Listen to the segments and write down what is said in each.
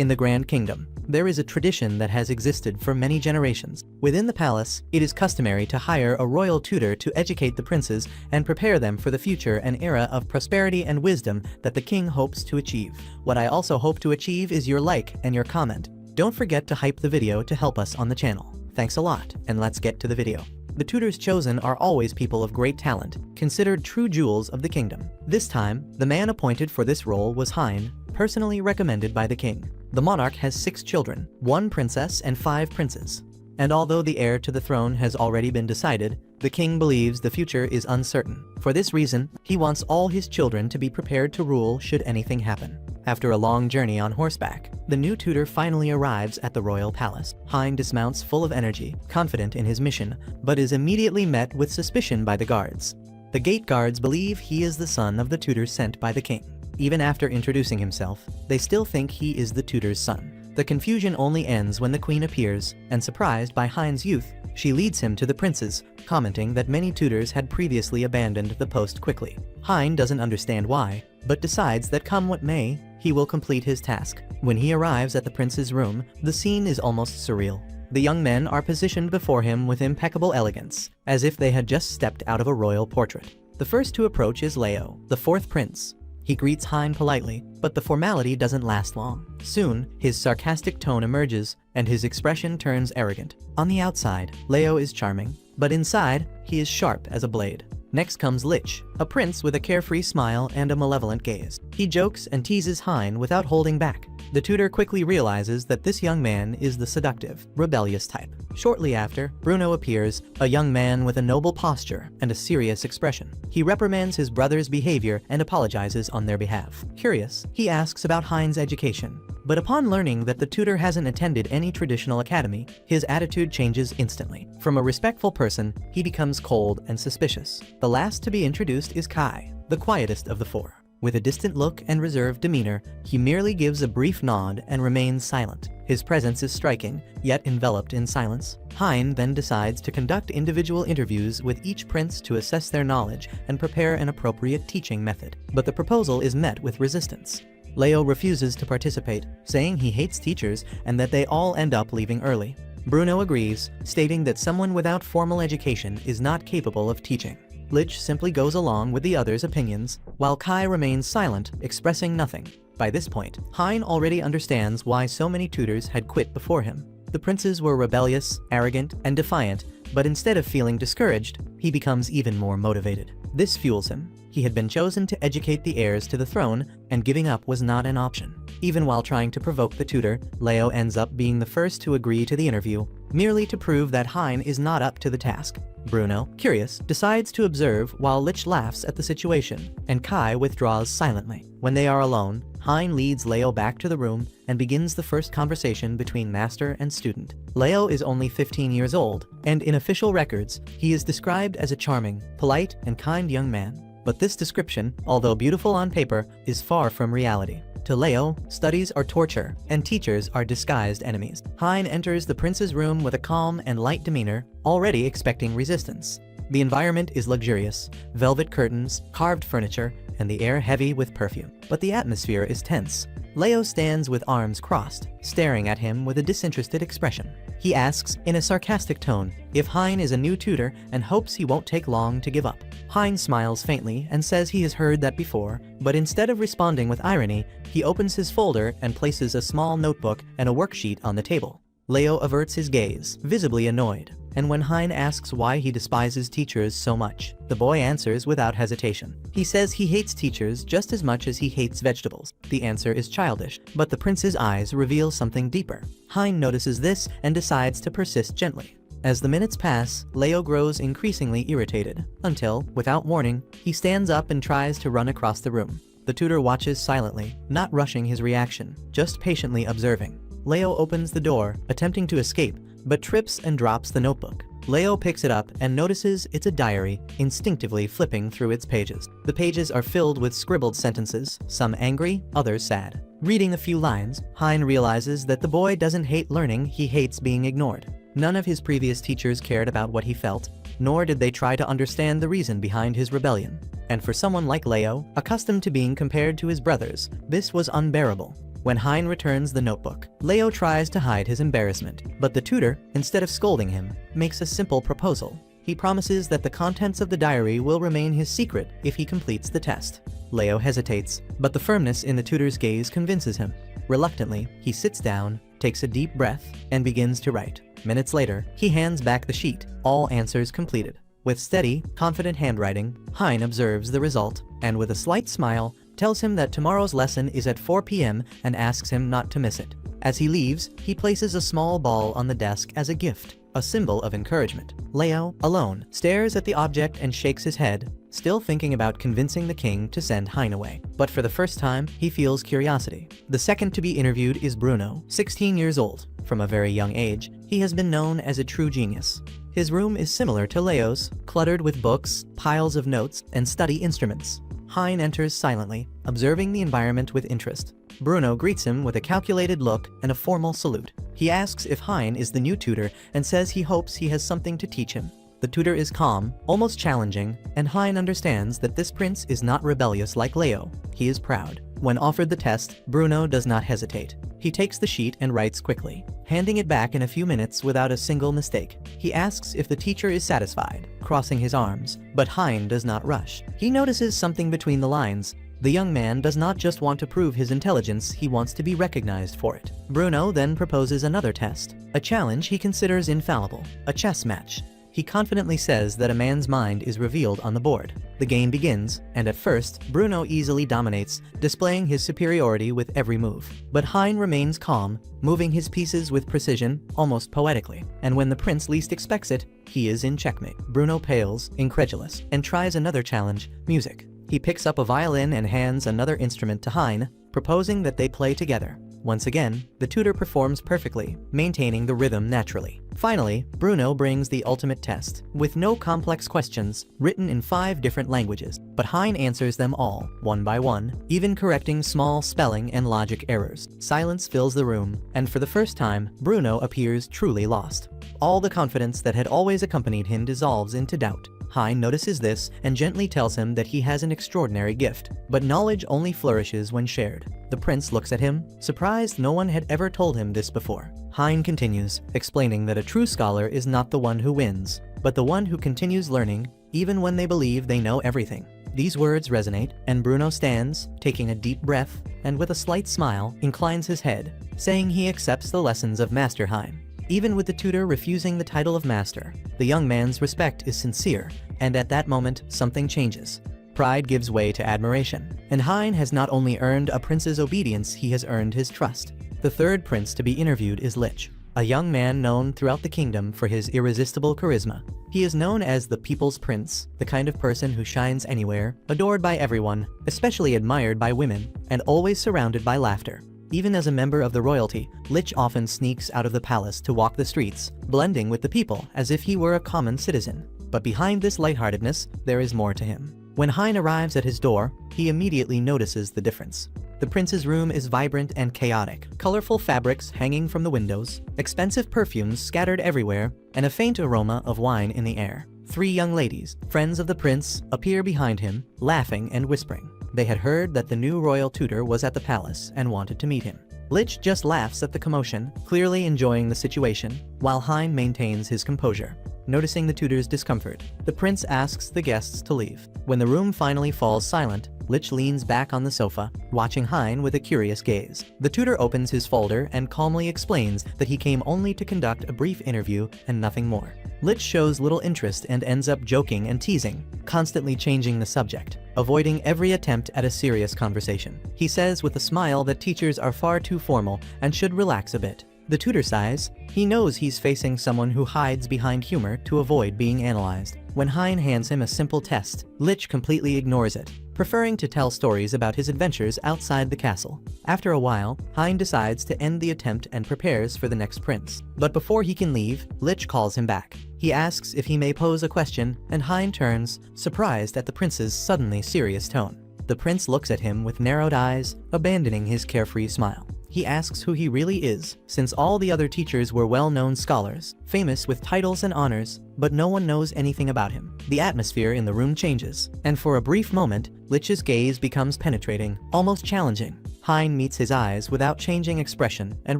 In the Grand Kingdom, there is a tradition that has existed for many generations. Within the palace, it is customary to hire a royal tutor to educate the princes and prepare them for the future, an era of prosperity and wisdom that the king hopes to achieve. What I also hope to achieve is your like and your comment. Don't forget to hype the video to help us on the channel. Thanks a lot, and let's get to the video. The tutors chosen are always people of great talent, considered true jewels of the kingdom. This time, the man appointed for this role was Hine, personally recommended by the king. The monarch has 6 children, 1 princess and 5 princes. And although the heir to the throne has already been decided, the king believes the future is uncertain. For this reason, he wants all his children to be prepared to rule should anything happen. After a long journey on horseback, the new tutor finally arrives at the royal palace. Hine dismounts full of energy, confident in his mission, but is immediately met with suspicion by the guards. The gate guards believe he is the son of the tutor sent by the king. Even after introducing himself, they still think he is the tutor's son. The confusion only ends when the queen appears, and surprised by Hine's youth, she leads him to the princes, commenting that many tutors had previously abandoned the post quickly. Hine doesn't understand why, but decides that come what may, he will complete his task. When he arrives at the prince's room, the scene is almost surreal. The young men are positioned before him with impeccable elegance, as if they had just stepped out of a royal portrait. The first to approach is Leo, the 4th prince. He greets Hine politely, but the formality doesn't last long. Soon, his sarcastic tone emerges, and his expression turns arrogant. On the outside, Leo is charming, but inside, he is sharp as a blade. Next comes Lich, a prince with a carefree smile and a malevolent gaze. He jokes and teases Hine without holding back. The tutor quickly realizes that this young man is the seductive, rebellious type. Shortly after, Bruno appears, a young man with a noble posture and a serious expression. He reprimands his brother's behavior and apologizes on their behalf. Curious, he asks about Hine's education. But upon learning that the tutor hasn't attended any traditional academy, his attitude changes instantly. From a respectful person, he becomes cold and suspicious. The last to be introduced is Kai, the quietest of the 4. With a distant look and reserved demeanor, he merely gives a brief nod and remains silent. His presence is striking, yet enveloped in silence. Hine then decides to conduct individual interviews with each prince to assess their knowledge and prepare an appropriate teaching method. But the proposal is met with resistance. Leo refuses to participate, saying he hates teachers and that they all end up leaving early. Bruno agrees, stating that someone without formal education is not capable of teaching. Lich simply goes along with the others' opinions, while Kai remains silent, expressing nothing. By this point, Hine already understands why so many tutors had quit before him. The princes were rebellious, arrogant, and defiant, but instead of feeling discouraged, he becomes even more motivated. This fuels him. He had been chosen to educate the heirs to the throne, and giving up was not an option. Even while trying to provoke the tutor, Leo ends up being the first to agree to the interview, merely to prove that Hine is not up to the task. Bruno, curious, decides to observe while Lich laughs at the situation, and Kai withdraws silently. When they are alone, Hine leads Leo back to the room and begins the first conversation between master and student. Leo is only 15 years old, and in official records, he is described as a charming, polite, and kind young man. But this description, although beautiful on paper, is far from reality. To Leo, studies are torture, and teachers are disguised enemies. Hine enters the prince's room with a calm and light demeanor, already expecting resistance. The environment is luxurious, velvet curtains, carved furniture, and the air heavy with perfume. But the atmosphere is tense. Leo stands with arms crossed, staring at him with a disinterested expression. He asks, in a sarcastic tone, if Hine is a new tutor and hopes he won't take long to give up. Hine smiles faintly and says he has heard that before, but instead of responding with irony, he opens his folder and places a small notebook and a worksheet on the table. Leo averts his gaze, visibly annoyed, and when Hine asks why he despises teachers so much, the boy answers without hesitation. He says he hates teachers just as much as he hates vegetables. The answer is childish, but the prince's eyes reveal something deeper. Hine notices this and decides to persist gently. As the minutes pass, Leo grows increasingly irritated, until, without warning, he stands up and tries to run across the room. The tutor watches silently, not rushing his reaction, just patiently observing. Leo opens the door, attempting to escape, but trips and drops the notebook. Leo picks it up and notices it's a diary, instinctively flipping through its pages. The pages are filled with scribbled sentences, some angry, others sad. Reading a few lines, Hine realizes that the boy doesn't hate learning, he hates being ignored. None of his previous teachers cared about what he felt, nor did they try to understand the reason behind his rebellion. And for someone like Leo, accustomed to being compared to his brothers, this was unbearable. When Hine returns the notebook, Leo tries to hide his embarrassment, but the tutor, instead of scolding him, makes a simple proposal. He promises that the contents of the diary will remain his secret if he completes the test. Leo hesitates, but the firmness in the tutor's gaze convinces him. Reluctantly, he sits down, takes a deep breath, and begins to write. Minutes later, he hands back the sheet, all answers completed. With steady, confident handwriting, Hine observes the result, and with a slight smile, tells him that tomorrow's lesson is at 4 p.m. and asks him not to miss it. As he leaves, he places a small ball on the desk as a gift, a symbol of encouragement. Leo, alone, stares at the object and shakes his head, still thinking about convincing the king to send Hine away. But for the first time, he feels curiosity. The second to be interviewed is Bruno, 16 years old. From a very young age, he has been known as a true genius. His room is similar to Leo's, cluttered with books, piles of notes, and study instruments. Hine enters silently, observing the environment with interest. Bruno greets him with a calculated look and a formal salute. He asks if Hine is the new tutor and says he hopes he has something to teach him. The tutor is calm, almost challenging, and Hine understands that this prince is not rebellious like Leo. He is proud. When offered the test, Bruno does not hesitate. He takes the sheet and writes quickly, handing it back in a few minutes without a single mistake. He asks if the teacher is satisfied, crossing his arms, but Hine does not rush. He notices something between the lines. The young man does not just want to prove his intelligence, he wants to be recognized for it. Bruno then proposes another test, a challenge he considers infallible, a chess match. He confidently says that a man's mind is revealed on the board. The game begins, and at first, Bruno easily dominates, displaying his superiority with every move. But Hine remains calm, moving his pieces with precision, almost poetically. And when the prince least expects it, he is in checkmate. Bruno pales, incredulous, and tries another challenge, music. He picks up a violin and hands another instrument to Hine, proposing that they play together. Once again, the tutor performs perfectly, maintaining the rhythm naturally. Finally, Bruno brings the ultimate test, with no complex questions, written in 5 different languages. But Hine answers them all, one by one, even correcting small spelling and logic errors. Silence fills the room, and for the first time, Bruno appears truly lost. All the confidence that had always accompanied him dissolves into doubt. Hine notices this and gently tells him that he has an extraordinary gift, but knowledge only flourishes when shared. The prince looks at him, surprised no one had ever told him this before. Hine continues, explaining that a true scholar is not the one who wins, but the one who continues learning, even when they believe they know everything. These words resonate, and Bruno stands, taking a deep breath, and with a slight smile, inclines his head, saying he accepts the lessons of Master Hine. Even with the tutor refusing the title of master, the young man's respect is sincere, and at that moment, something changes. Pride gives way to admiration, and Hine has not only earned a prince's obedience, he has earned his trust. The third prince to be interviewed is Lich, a young man known throughout the kingdom for his irresistible charisma. He is known as the People's Prince, the kind of person who shines anywhere, adored by everyone, especially admired by women, and always surrounded by laughter. Even as a member of the royalty, Lich often sneaks out of the palace to walk the streets, blending with the people as if he were a common citizen. But behind this lightheartedness, there is more to him. When Hine arrives at his door, he immediately notices the difference. The prince's room is vibrant and chaotic, colorful fabrics hanging from the windows, expensive perfumes scattered everywhere, and a faint aroma of wine in the air. 3 young ladies, friends of the prince, appear behind him, laughing and whispering. They had heard that the new royal tutor was at the palace and wanted to meet him. Lich just laughs at the commotion, clearly enjoying the situation, while Hine maintains his composure. Noticing the tutor's discomfort, the prince asks the guests to leave. When the room finally falls silent, Lich leans back on the sofa, watching Hine with a curious gaze. The tutor opens his folder and calmly explains that he came only to conduct a brief interview and nothing more. Lich shows little interest and ends up joking and teasing, constantly changing the subject, avoiding every attempt at a serious conversation. He says with a smile that teachers are far too formal and should relax a bit. The tutor sighs. He knows he's facing someone who hides behind humor to avoid being analyzed. When Hine hands him a simple test, Lich completely ignores it, preferring to tell stories about his adventures outside the castle. After a while, Hine decides to end the attempt and prepares for the next prince. But before he can leave, Lich calls him back. He asks if he may pose a question, and Hine turns, surprised at the prince's suddenly serious tone. The prince looks at him with narrowed eyes, abandoning his carefree smile. He asks who he really is, since all the other teachers were well-known scholars, famous with titles and honors, but no one knows anything about him. The atmosphere in the room changes, and for a brief moment, Lich's gaze becomes penetrating, almost challenging. Hine meets his eyes without changing expression and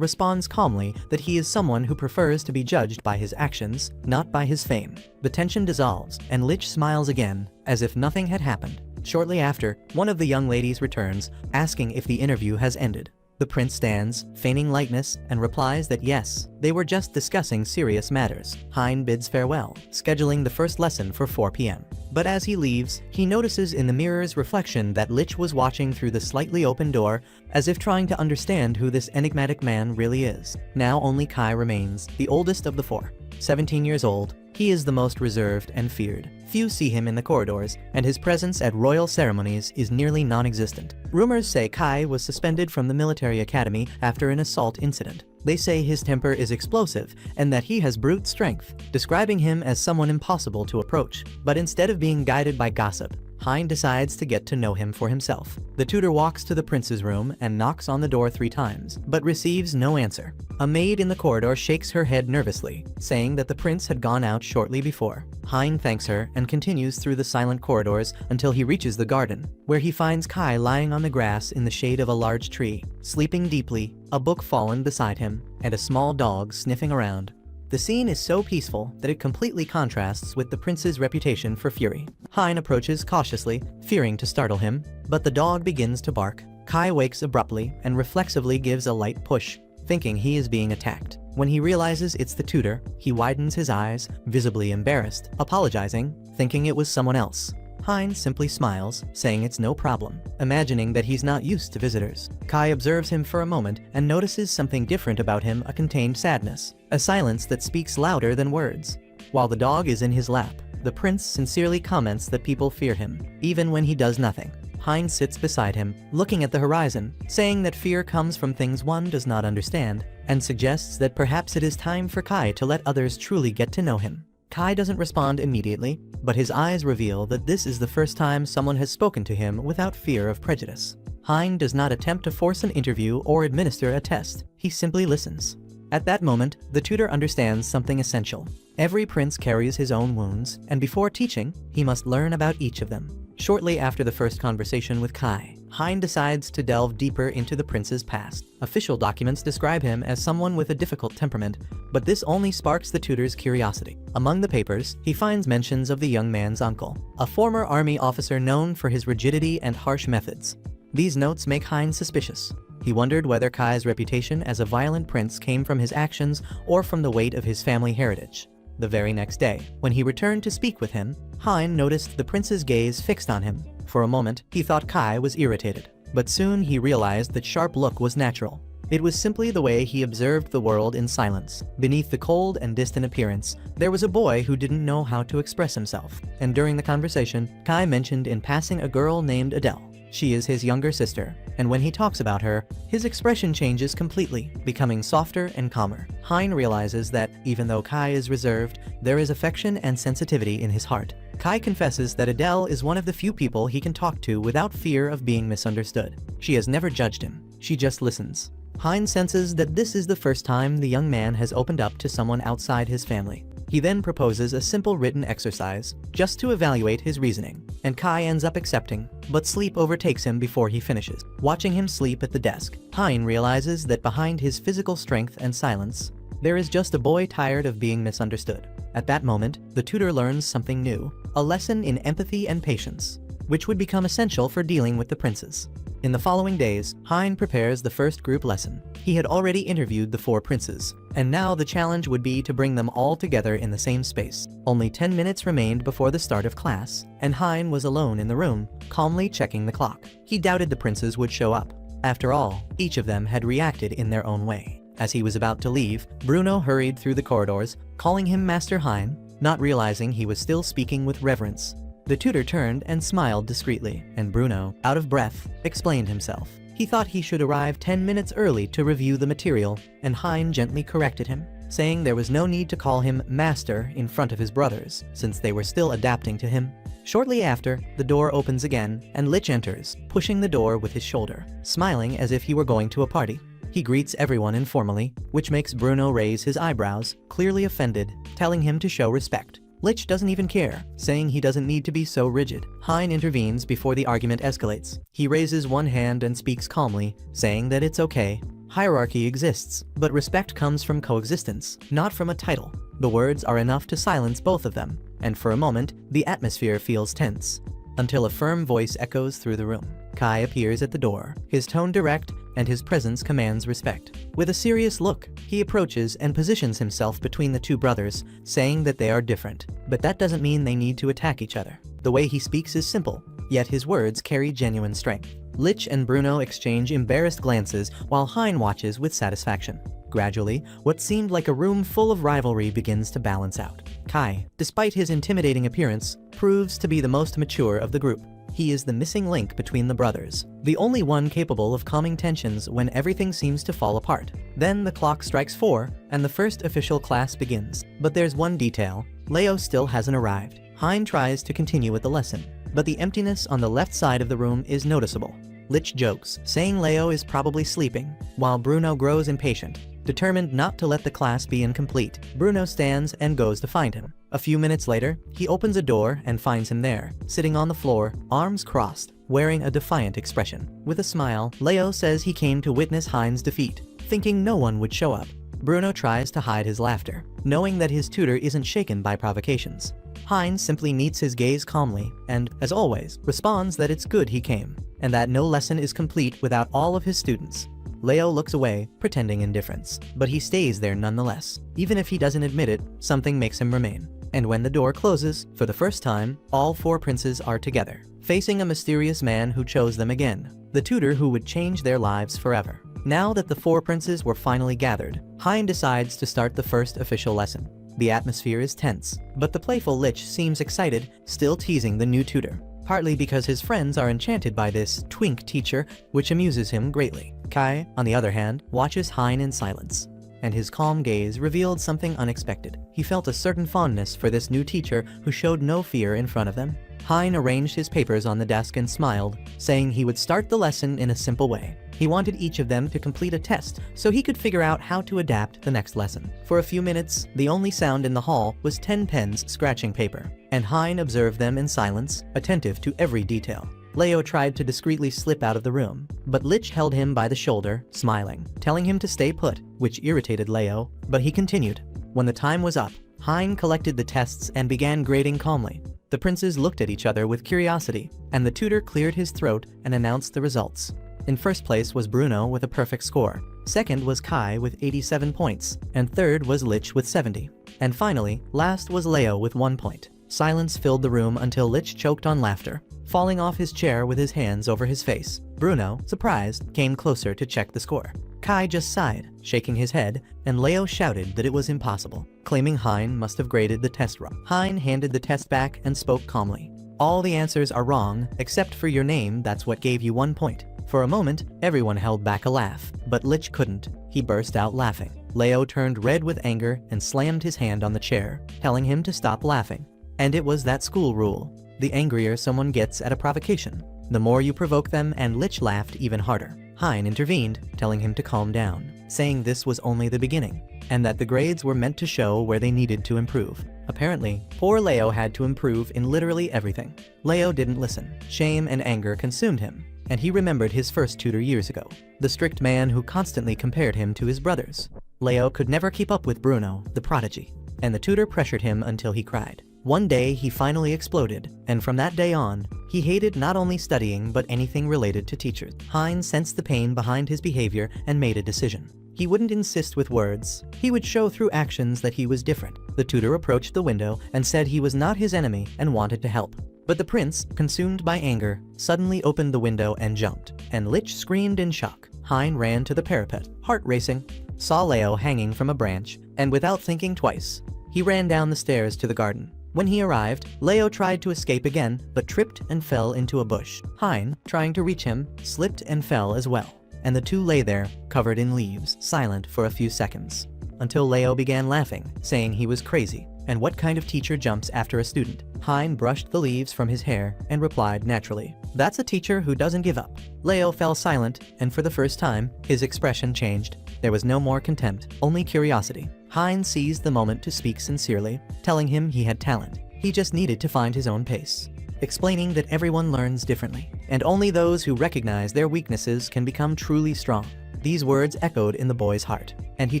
responds calmly that he is someone who prefers to be judged by his actions, not by his fame. The tension dissolves, and Lich smiles again, as if nothing had happened. Shortly after, one of the young ladies returns, asking if the interview has ended. The prince stands, feigning lightness, and replies that yes, they were just discussing serious matters. Hine bids farewell, scheduling the first lesson for 4 p.m. But as he leaves, he notices in the mirror's reflection that Lich was watching through the slightly open door, as if trying to understand who this enigmatic man really is. Now only Kai remains, the oldest of the 4. 17 years old, he is the most reserved and feared. Few see him in the corridors, and his presence at royal ceremonies is nearly non-existent. Rumors say Kai was suspended from the military academy after an assault incident. They say his temper is explosive and that he has brute strength, describing him as someone impossible to approach. But instead of being guided by gossip, Hine decides to get to know him for himself. The tutor walks to the prince's room and knocks on the door 3 times, but receives no answer. A maid in the corridor shakes her head nervously, saying that the prince had gone out shortly before. Hine thanks her and continues through the silent corridors until he reaches the garden, where he finds Kai lying on the grass in the shade of a large tree, sleeping deeply, a book fallen beside him, and a small dog sniffing around. The scene is so peaceful that it completely contrasts with the prince's reputation for fury. Hine approaches cautiously, fearing to startle him, but the dog begins to bark. Kai wakes abruptly and reflexively gives a light push, thinking he is being attacked. When he realizes it's the tutor, he widens his eyes, visibly embarrassed, apologizing, thinking it was someone else. Hine simply smiles, saying it's no problem, imagining that he's not used to visitors. Kai observes him for a moment and notices something different about him, a contained sadness, a silence that speaks louder than words. While the dog is in his lap, the prince sincerely comments that people fear him, even when he does nothing. Hine sits beside him, looking at the horizon, saying that fear comes from things one does not understand, and suggests that perhaps it is time for Kai to let others truly get to know him. Kai doesn't respond immediately, but his eyes reveal that this is the first time someone has spoken to him without fear of prejudice. Hine does not attempt to force an interview or administer a test, he simply listens. At that moment, the tutor understands something essential. Every prince carries his own wounds, and before teaching, he must learn about each of them. Shortly after the first conversation with Kai, Hine decides to delve deeper into the prince's past. Official documents describe him as someone with a difficult temperament, but this only sparks the tutor's curiosity. Among the papers, he finds mentions of the young man's uncle, a former army officer known for his rigidity and harsh methods. These notes make Hine suspicious. He wondered whether Kai's reputation as a violent prince came from his actions or from the weight of his family heritage. The very next day, when he returned to speak with him, Hine noticed the prince's gaze fixed on him. For a moment, he thought Kai was irritated, but soon he realized that sharp look was natural. It was simply the way he observed the world in silence. Beneath the cold and distant appearance, there was a boy who didn't know how to express himself. And during the conversation, Kai mentioned in passing a girl named Adele. She is his younger sister, and when he talks about her, his expression changes completely, becoming softer and calmer. Hine realizes that, even though Kai is reserved, there is affection and sensitivity in his heart. Kai confesses that Adele is one of the few people he can talk to without fear of being misunderstood. She has never judged him, she just listens. Hine senses that this is the first time the young man has opened up to someone outside his family. He then proposes a simple written exercise, just to evaluate his reasoning, and Kai ends up accepting, but sleep overtakes him before he finishes. Watching him sleep at the desk, Hine realizes that behind his physical strength and silence, there is just a boy tired of being misunderstood. At that moment, the tutor learns something new, a lesson in empathy and patience, which would become essential for dealing with the princes. In the following days, Hine prepares the first group lesson. He had already interviewed the 4 princes, and now the challenge would be to bring them all together in the same space. Only 10 minutes remained before the start of class, and Hine was alone in the room, calmly checking the clock. He doubted the princes would show up. After all, each of them had reacted in their own way. As he was about to leave, Bruno hurried through the corridors, calling him Master Hine, not realizing he was still speaking with reverence. The tutor turned and smiled discreetly, and Bruno, out of breath, explained himself. He thought he should arrive 10 minutes early to review the material, and Hine gently corrected him, saying there was no need to call him Master in front of his brothers, since they were still adapting to him. Shortly after, the door opens again, and Lich enters, pushing the door with his shoulder, smiling as if he were going to a party. He greets everyone informally, which makes Bruno raise his eyebrows, clearly offended, telling him to show respect. Lich doesn't even care, saying he doesn't need to be so rigid. Hine intervenes before the argument escalates. He raises one hand and speaks calmly, saying that it's okay. Hierarchy exists, but respect comes from coexistence, not from a title. The words are enough to silence both of them, and for a moment, the atmosphere feels tense. Until a firm voice echoes through the room. Kai appears at the door, his tone direct, and his presence commands respect. With a serious look, he approaches and positions himself between the two brothers, saying that they are different. But that doesn't mean they need to attack each other. The way he speaks is simple, yet his words carry genuine strength. Lich and Bruno exchange embarrassed glances while Hine watches with satisfaction. Gradually, what seemed like a room full of rivalry begins to balance out. Kai, despite his intimidating appearance, proves to be the most mature of the group. He is the missing link between the brothers, the only one capable of calming tensions when everything seems to fall apart. Then the clock strikes 4, and the first official class begins. But there's one detail: Leo still hasn't arrived. Hine tries to continue with the lesson, but the emptiness on the left side of the room is noticeable. Lich jokes, saying Leo is probably sleeping, while Bruno grows impatient. Determined not to let the class be incomplete, Bruno stands and goes to find him. A few minutes later, he opens a door and finds him there, sitting on the floor, arms crossed, wearing a defiant expression. With a smile, Leo says he came to witness Hine's defeat, thinking no one would show up. Bruno tries to hide his laughter, knowing that his tutor isn't shaken by provocations. Hine simply meets his gaze calmly and, as always, responds that it's good he came, and that no lesson is complete without all of his students. Leo looks away, pretending indifference, but he stays there nonetheless. Even if he doesn't admit it, something makes him remain. And when the door closes, for the first time, all 4 princes are together, facing a mysterious man who chose them again, the tutor who would change their lives forever. Now that the 4 princes were finally gathered, Hine decides to start the first official lesson. The atmosphere is tense, but the playful Lich seems excited, still teasing the new tutor, partly because his friends are enchanted by this twink teacher, which amuses him greatly. Kai, on the other hand, watches Hine in silence, and his calm gaze revealed something unexpected. He felt a certain fondness for this new teacher who showed no fear in front of them. Hine arranged his papers on the desk and smiled, saying he would start the lesson in a simple way. He wanted each of them to complete a test so he could figure out how to adapt the next lesson. For a few minutes, the only sound in the hall was 10 pens scratching paper, and Hine observed them in silence, attentive to every detail. Leo tried to discreetly slip out of the room, but Lich held him by the shoulder, smiling, telling him to stay put, which irritated Leo, but he continued. When the time was up, Hine collected the tests and began grading calmly. The princes looked at each other with curiosity, and the tutor cleared his throat and announced the results. In first place was Bruno with a perfect score. Second was Kai with 87 points, and third was Lich with 70. And finally, last was Leo with 1 point. Silence filled the room until Lich choked on laughter, falling off his chair with his hands over his face. Bruno, surprised, came closer to check the score. Kai just sighed, shaking his head, and Leo shouted that it was impossible, claiming Hine must have graded the test wrong. Hine handed the test back and spoke calmly. All the answers are wrong, except for your name. That's what gave you 1 point. For a moment, everyone held back a laugh, but Lich couldn't. He burst out laughing. Leo turned red with anger and slammed his hand on the chair, telling him to stop laughing. And it was that school rule. The angrier someone gets at a provocation, the more you provoke them, and Lich laughed even harder. Hine intervened, telling him to calm down, saying this was only the beginning, and that the grades were meant to show where they needed to improve. Apparently, poor Leo had to improve in literally everything. Leo didn't listen. Shame and anger consumed him, and he remembered his first tutor years ago, the strict man who constantly compared him to his brothers. Leo could never keep up with Bruno, the prodigy, and the tutor pressured him until he cried. One day he finally exploded, and from that day on, he hated not only studying but anything related to teachers. Hine sensed the pain behind his behavior and made a decision. He wouldn't insist with words. He would show through actions that he was different. The tutor approached the window and said he was not his enemy and wanted to help. But the prince, consumed by anger, suddenly opened the window and jumped, and Lich screamed in shock. Hine ran to the parapet, heart racing, saw Leo hanging from a branch, and without thinking twice, he ran down the stairs to the garden. When he arrived, Leo tried to escape again, but tripped and fell into a bush. Hine, trying to reach him, slipped and fell as well, and the two lay there, covered in leaves, silent for a few seconds, until Leo began laughing, saying he was crazy, and what kind of teacher jumps after a student? Hine brushed the leaves from his hair and replied naturally, "That's a teacher who doesn't give up." Leo fell silent, and for the first time, his expression changed. There was no more contempt, only curiosity. Hine seized the moment to speak sincerely, telling him he had talent. He just needed to find his own pace, explaining that everyone learns differently, and only those who recognize their weaknesses can become truly strong. These words echoed in the boy's heart, and he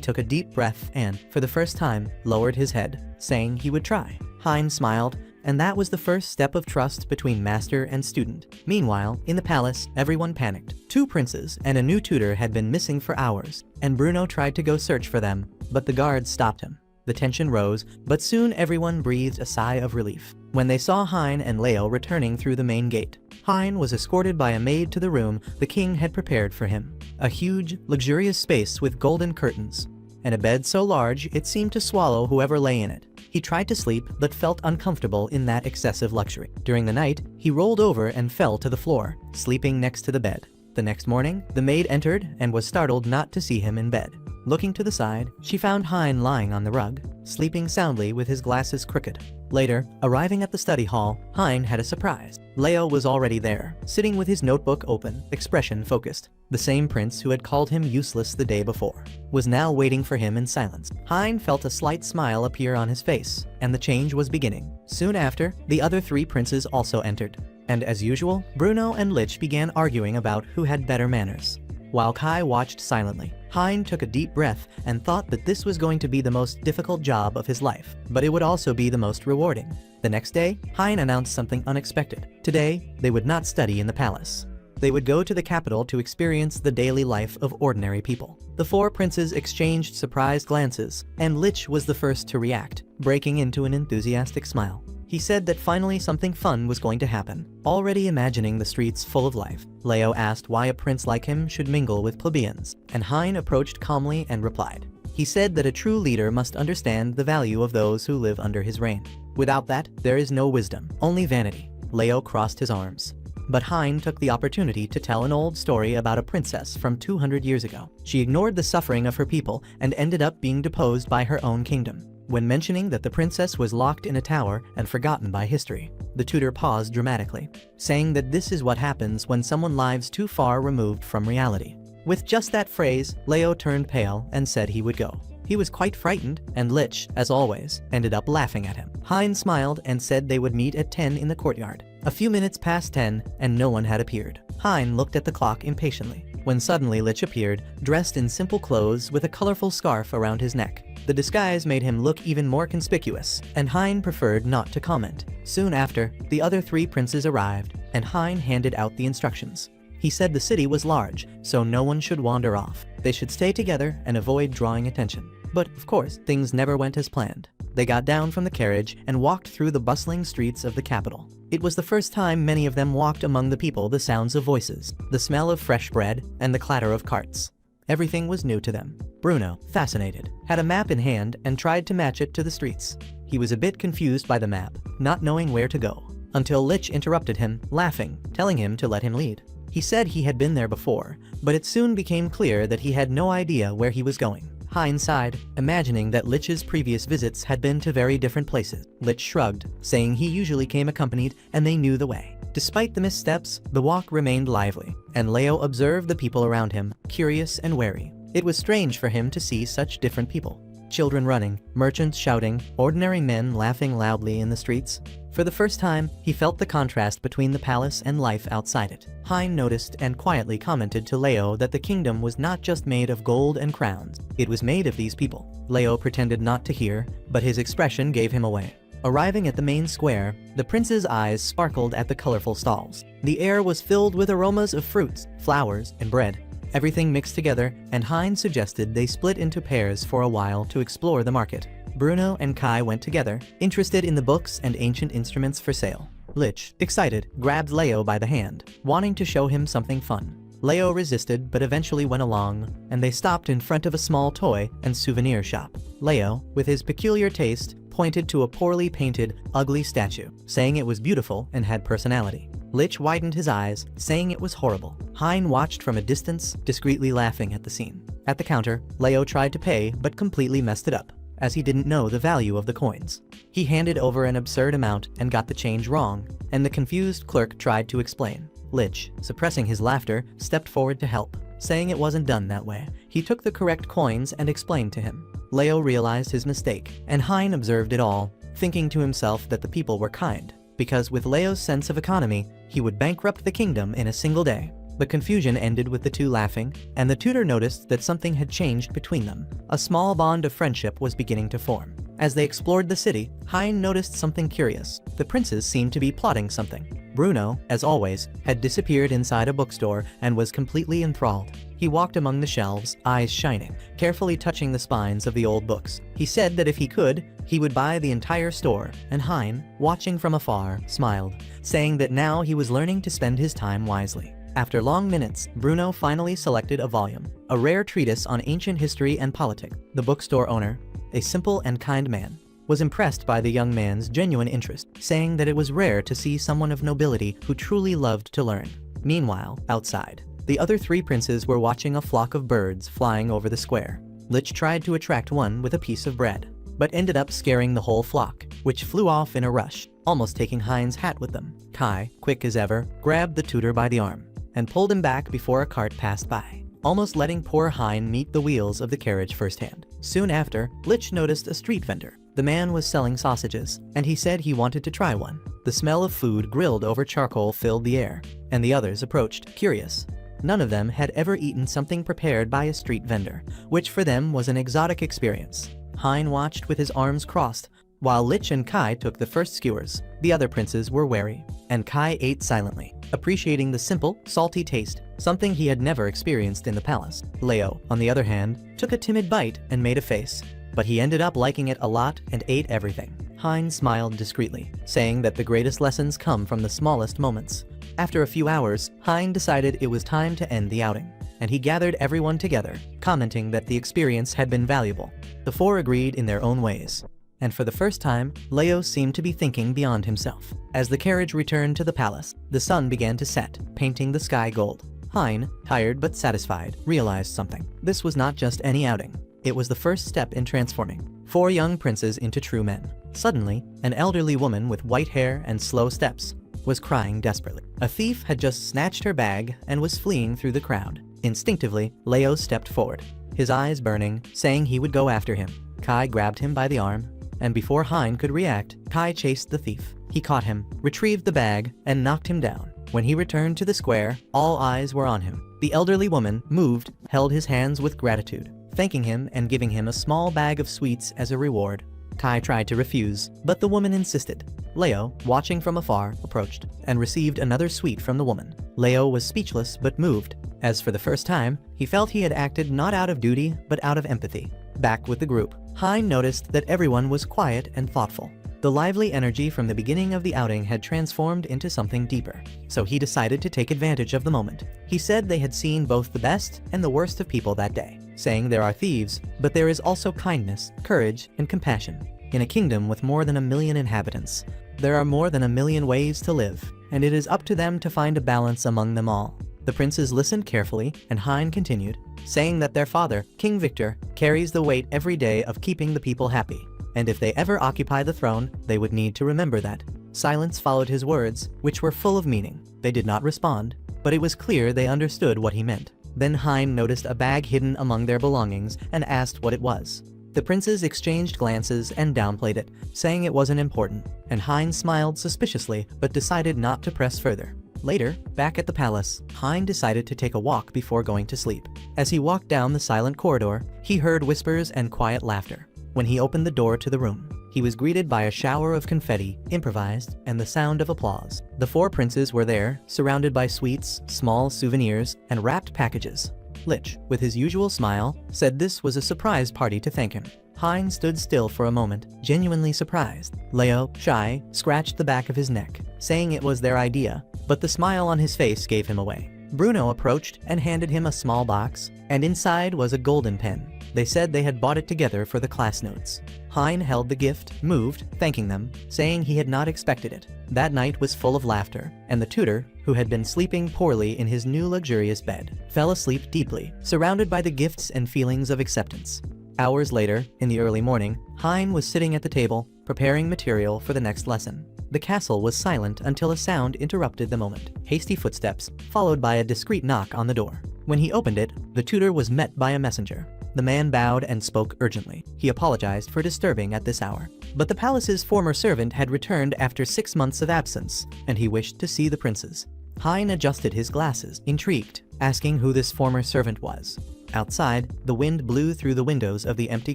took a deep breath and, for the first time, lowered his head, saying he would try. Hine smiled, and that was the first step of trust between master and student. Meanwhile, in the palace, everyone panicked. 2 princes and a new tutor had been missing for hours, and Bruno tried to go search for them, but the guards stopped him. The tension rose, but soon everyone breathed a sigh of relief when they saw Hine and Leo returning through the main gate. Hine was escorted by a maid to the room the king had prepared for him. A huge, luxurious space with golden curtains, and a bed so large it seemed to swallow whoever lay in it. He tried to sleep but felt uncomfortable in that excessive luxury. During the night, he rolled over and fell to the floor, sleeping next to the bed. The next morning, the maid entered and was startled not to see him in bed. Looking to the side, she found Hine lying on the rug, sleeping soundly with his glasses crooked. Later, arriving at the study hall, Hine had a surprise. Leo was already there, sitting with his notebook open, expression focused. The same prince who had called him useless the day before was now waiting for him in silence. Hine felt a slight smile appear on his face, and the change was beginning. Soon after, the other 3 princes also entered, and as usual, Bruno and Lich began arguing about who had better manners. While Kai watched silently, Hine took a deep breath and thought that this was going to be the most difficult job of his life, but it would also be the most rewarding. The next day, Hine announced something unexpected. Today, they would not study in the palace. They would go to the capital to experience the daily life of ordinary people. The 4 princes exchanged surprised glances, and Lich was the first to react, breaking into an enthusiastic smile. He said that finally something fun was going to happen, already imagining the streets full of life. Leo asked why a prince like him should mingle with plebeians, and Hine approached calmly and replied. He said that a true leader must understand the value of those who live under his reign. Without that, there is no wisdom, only vanity. Leo crossed his arms. But Hine took the opportunity to tell an old story about a princess from 200 years ago. She ignored the suffering of her people and ended up being deposed by her own kingdom. When mentioning that the princess was locked in a tower and forgotten by history, the tutor paused dramatically, saying that this is what happens when someone lives too far removed from reality. With just that phrase, Leo turned pale and said he would go. He was quite frightened, and Lich, as always, ended up laughing at him. Hine smiled and said they would meet at 10 in the courtyard. A few minutes past 10, and no one had appeared. Hine looked at the clock impatiently, when suddenly Lich appeared, dressed in simple clothes with a colorful scarf around his neck. The disguise made him look even more conspicuous, and Hine preferred not to comment. Soon after, the other 3 princes arrived, and Hine handed out the instructions. He said the city was large, so no one should wander off. They should stay together and avoid drawing attention. But, of course, things never went as planned. They got down from the carriage and walked through the bustling streets of the capital. It was the first time many of them walked among the people the sounds of voices, the smell of fresh bread, and the clatter of carts. Everything was new to them. Bruno, fascinated, had a map in hand and tried to match it to the streets. He was a bit confused by the map, not knowing where to go, until Lich interrupted him, laughing, telling him to let him lead. He said he had been there before, but it soon became clear that he had no idea where he was going. Hine sighed, imagining that Lich's previous visits had been to very different places. Lich shrugged, saying he usually came accompanied and they knew the way. Despite the missteps, the walk remained lively, and Leo observed the people around him, curious and wary. It was strange for him to see such different people. Children running, merchants shouting, ordinary men laughing loudly in the streets. For the first time, he felt the contrast between the palace and life outside it. Hine noticed and quietly commented to Leo that the kingdom was not just made of gold and crowns, it was made of these people. Leo pretended not to hear, but his expression gave him away. Arriving at the main square, the prince's eyes sparkled at the colorful stalls. The air was filled with aromas of fruits, flowers, and bread. Everything mixed together, and Hine suggested they split into pairs for a while to explore the market. Bruno and Kai went together, interested in the books and ancient instruments for sale. Lich, excited, grabbed Leo by the hand, wanting to show him something fun. Leo resisted but eventually went along, and they stopped in front of a small toy and souvenir shop. Leo, with his peculiar taste, pointed to a poorly painted, ugly statue, saying it was beautiful and had personality. Lich widened his eyes, saying it was horrible. Hine watched from a distance, discreetly laughing at the scene. At the counter, Leo tried to pay but completely messed it up, as he didn't know the value of the coins. He handed over an absurd amount and got the change wrong, and the confused clerk tried to explain. Lich, suppressing his laughter, stepped forward to help, saying it wasn't done that way. He took the correct coins and explained to him. Leo realized his mistake, and Hine observed it all, thinking to himself that the people were kind, because with Leo's sense of economy, he would bankrupt the kingdom in a single day. The confusion ended with the two laughing, and the tutor noticed that something had changed between them. A small bond of friendship was beginning to form. As they explored the city, Hine noticed something curious. The princes seemed to be plotting something. Bruno, as always, had disappeared inside a bookstore and was completely enthralled. He walked among the shelves, eyes shining, carefully touching the spines of the old books. He said that if he could, he would buy the entire store, and Hine, watching from afar, smiled, saying that now he was learning to spend his time wisely. After long minutes, Bruno finally selected a volume, a rare treatise on ancient history and politics. The bookstore owner, a simple and kind man, was impressed by the young man's genuine interest, saying that it was rare to see someone of nobility who truly loved to learn. Meanwhile, outside, the other three princes were watching a flock of birds flying over the square. Lich tried to attract one with a piece of bread, but ended up scaring the whole flock, which flew off in a rush, almost taking Hine's hat with them. Kai, quick as ever, grabbed the tutor by the arm and pulled him back before a cart passed by, almost letting poor Hine meet the wheels of the carriage firsthand. Soon after, Lich noticed a street vendor. The man was selling sausages, and he said he wanted to try one. The smell of food grilled over charcoal filled the air, and the others approached, curious. None of them had ever eaten something prepared by a street vendor, which for them was an exotic experience. Hine watched with his arms crossed, while Lich and Kai took the first skewers. The other princes were wary, and Kai ate silently, appreciating the simple, salty taste, something he had never experienced in the palace. Leo, on the other hand, took a timid bite and made a face, but he ended up liking it a lot and ate everything. Hine smiled discreetly, saying that the greatest lessons come from the smallest moments. After a few hours, Hine decided it was time to end the outing, and he gathered everyone together, commenting that the experience had been valuable. The four agreed in their own ways, and for the first time, Leo seemed to be thinking beyond himself. As the carriage returned to the palace, the sun began to set, painting the sky gold. Hine, tired but satisfied, realized something. This was not just any outing. It was the first step in transforming four young princes into true men. Suddenly, an elderly woman with white hair and slow steps was crying desperately. A thief had just snatched her bag and was fleeing through the crowd. Instinctively, Leo stepped forward, his eyes burning, saying he would go after him. Kai grabbed him by the arm, and before Hine could react, Kai chased the thief. He caught him, retrieved the bag, and knocked him down. When he returned to the square, all eyes were on him. The elderly woman, moved, held his hands with gratitude, thanking him and giving him a small bag of sweets as a reward. Kai tried to refuse, but the woman insisted. Leo, watching from afar, approached and received another sweet from the woman. Leo was speechless but moved, as for the first time, he felt he had acted not out of duty but out of empathy. Back with the group, Hine noticed that everyone was quiet and thoughtful. The lively energy from the beginning of the outing had transformed into something deeper, so he decided to take advantage of the moment. He said they had seen both the best and the worst of people that day, saying there are thieves, but there is also kindness, courage, and compassion. In a kingdom with more than 1 million inhabitants, there are more than 1 million ways to live, and it is up to them to find a balance among them all. The princes listened carefully, and Hine continued, saying that their father, King Victor, carries the weight every day of keeping the people happy, and if they ever occupy the throne, they would need to remember that. Silence followed his words, which were full of meaning. They did not respond, but it was clear they understood what he meant. Then Hine noticed a bag hidden among their belongings and asked what it was. The princes exchanged glances and downplayed it, saying it wasn't important, and Hine smiled suspiciously but decided not to press further. Later, back at the palace, Hine decided to take a walk before going to sleep. As he walked down the silent corridor, he heard whispers and quiet laughter. When he opened the door to the room, he was greeted by a shower of confetti, improvised, and the sound of applause. The four princes were there, surrounded by sweets, small souvenirs, and wrapped packages. Lich, with his usual smile, said this was a surprise party to thank him. Hine stood still for a moment, genuinely surprised. Leo, shy, scratched the back of his neck, saying it was their idea, but the smile on his face gave him away. Bruno approached and handed him a small box, and inside was a golden pen. They said they had bought it together for the class notes. Hine held the gift, moved, thanking them, saying he had not expected it. That night was full of laughter, and the tutor, who had been sleeping poorly in his new luxurious bed, fell asleep deeply, surrounded by the gifts and feelings of acceptance. Hours later, in the early morning, Hine was sitting at the table, preparing material for the next lesson. The castle was silent until a sound interrupted the moment. Hasty footsteps, followed by a discreet knock on the door. When he opened it, the tutor was met by a messenger. The man bowed and spoke urgently. He apologized for disturbing at this hour. But the palace's former servant had returned after 6 months of absence, and he wished to see the princes. Hine adjusted his glasses, intrigued, asking who this former servant was. Outside, the wind blew through the windows of the empty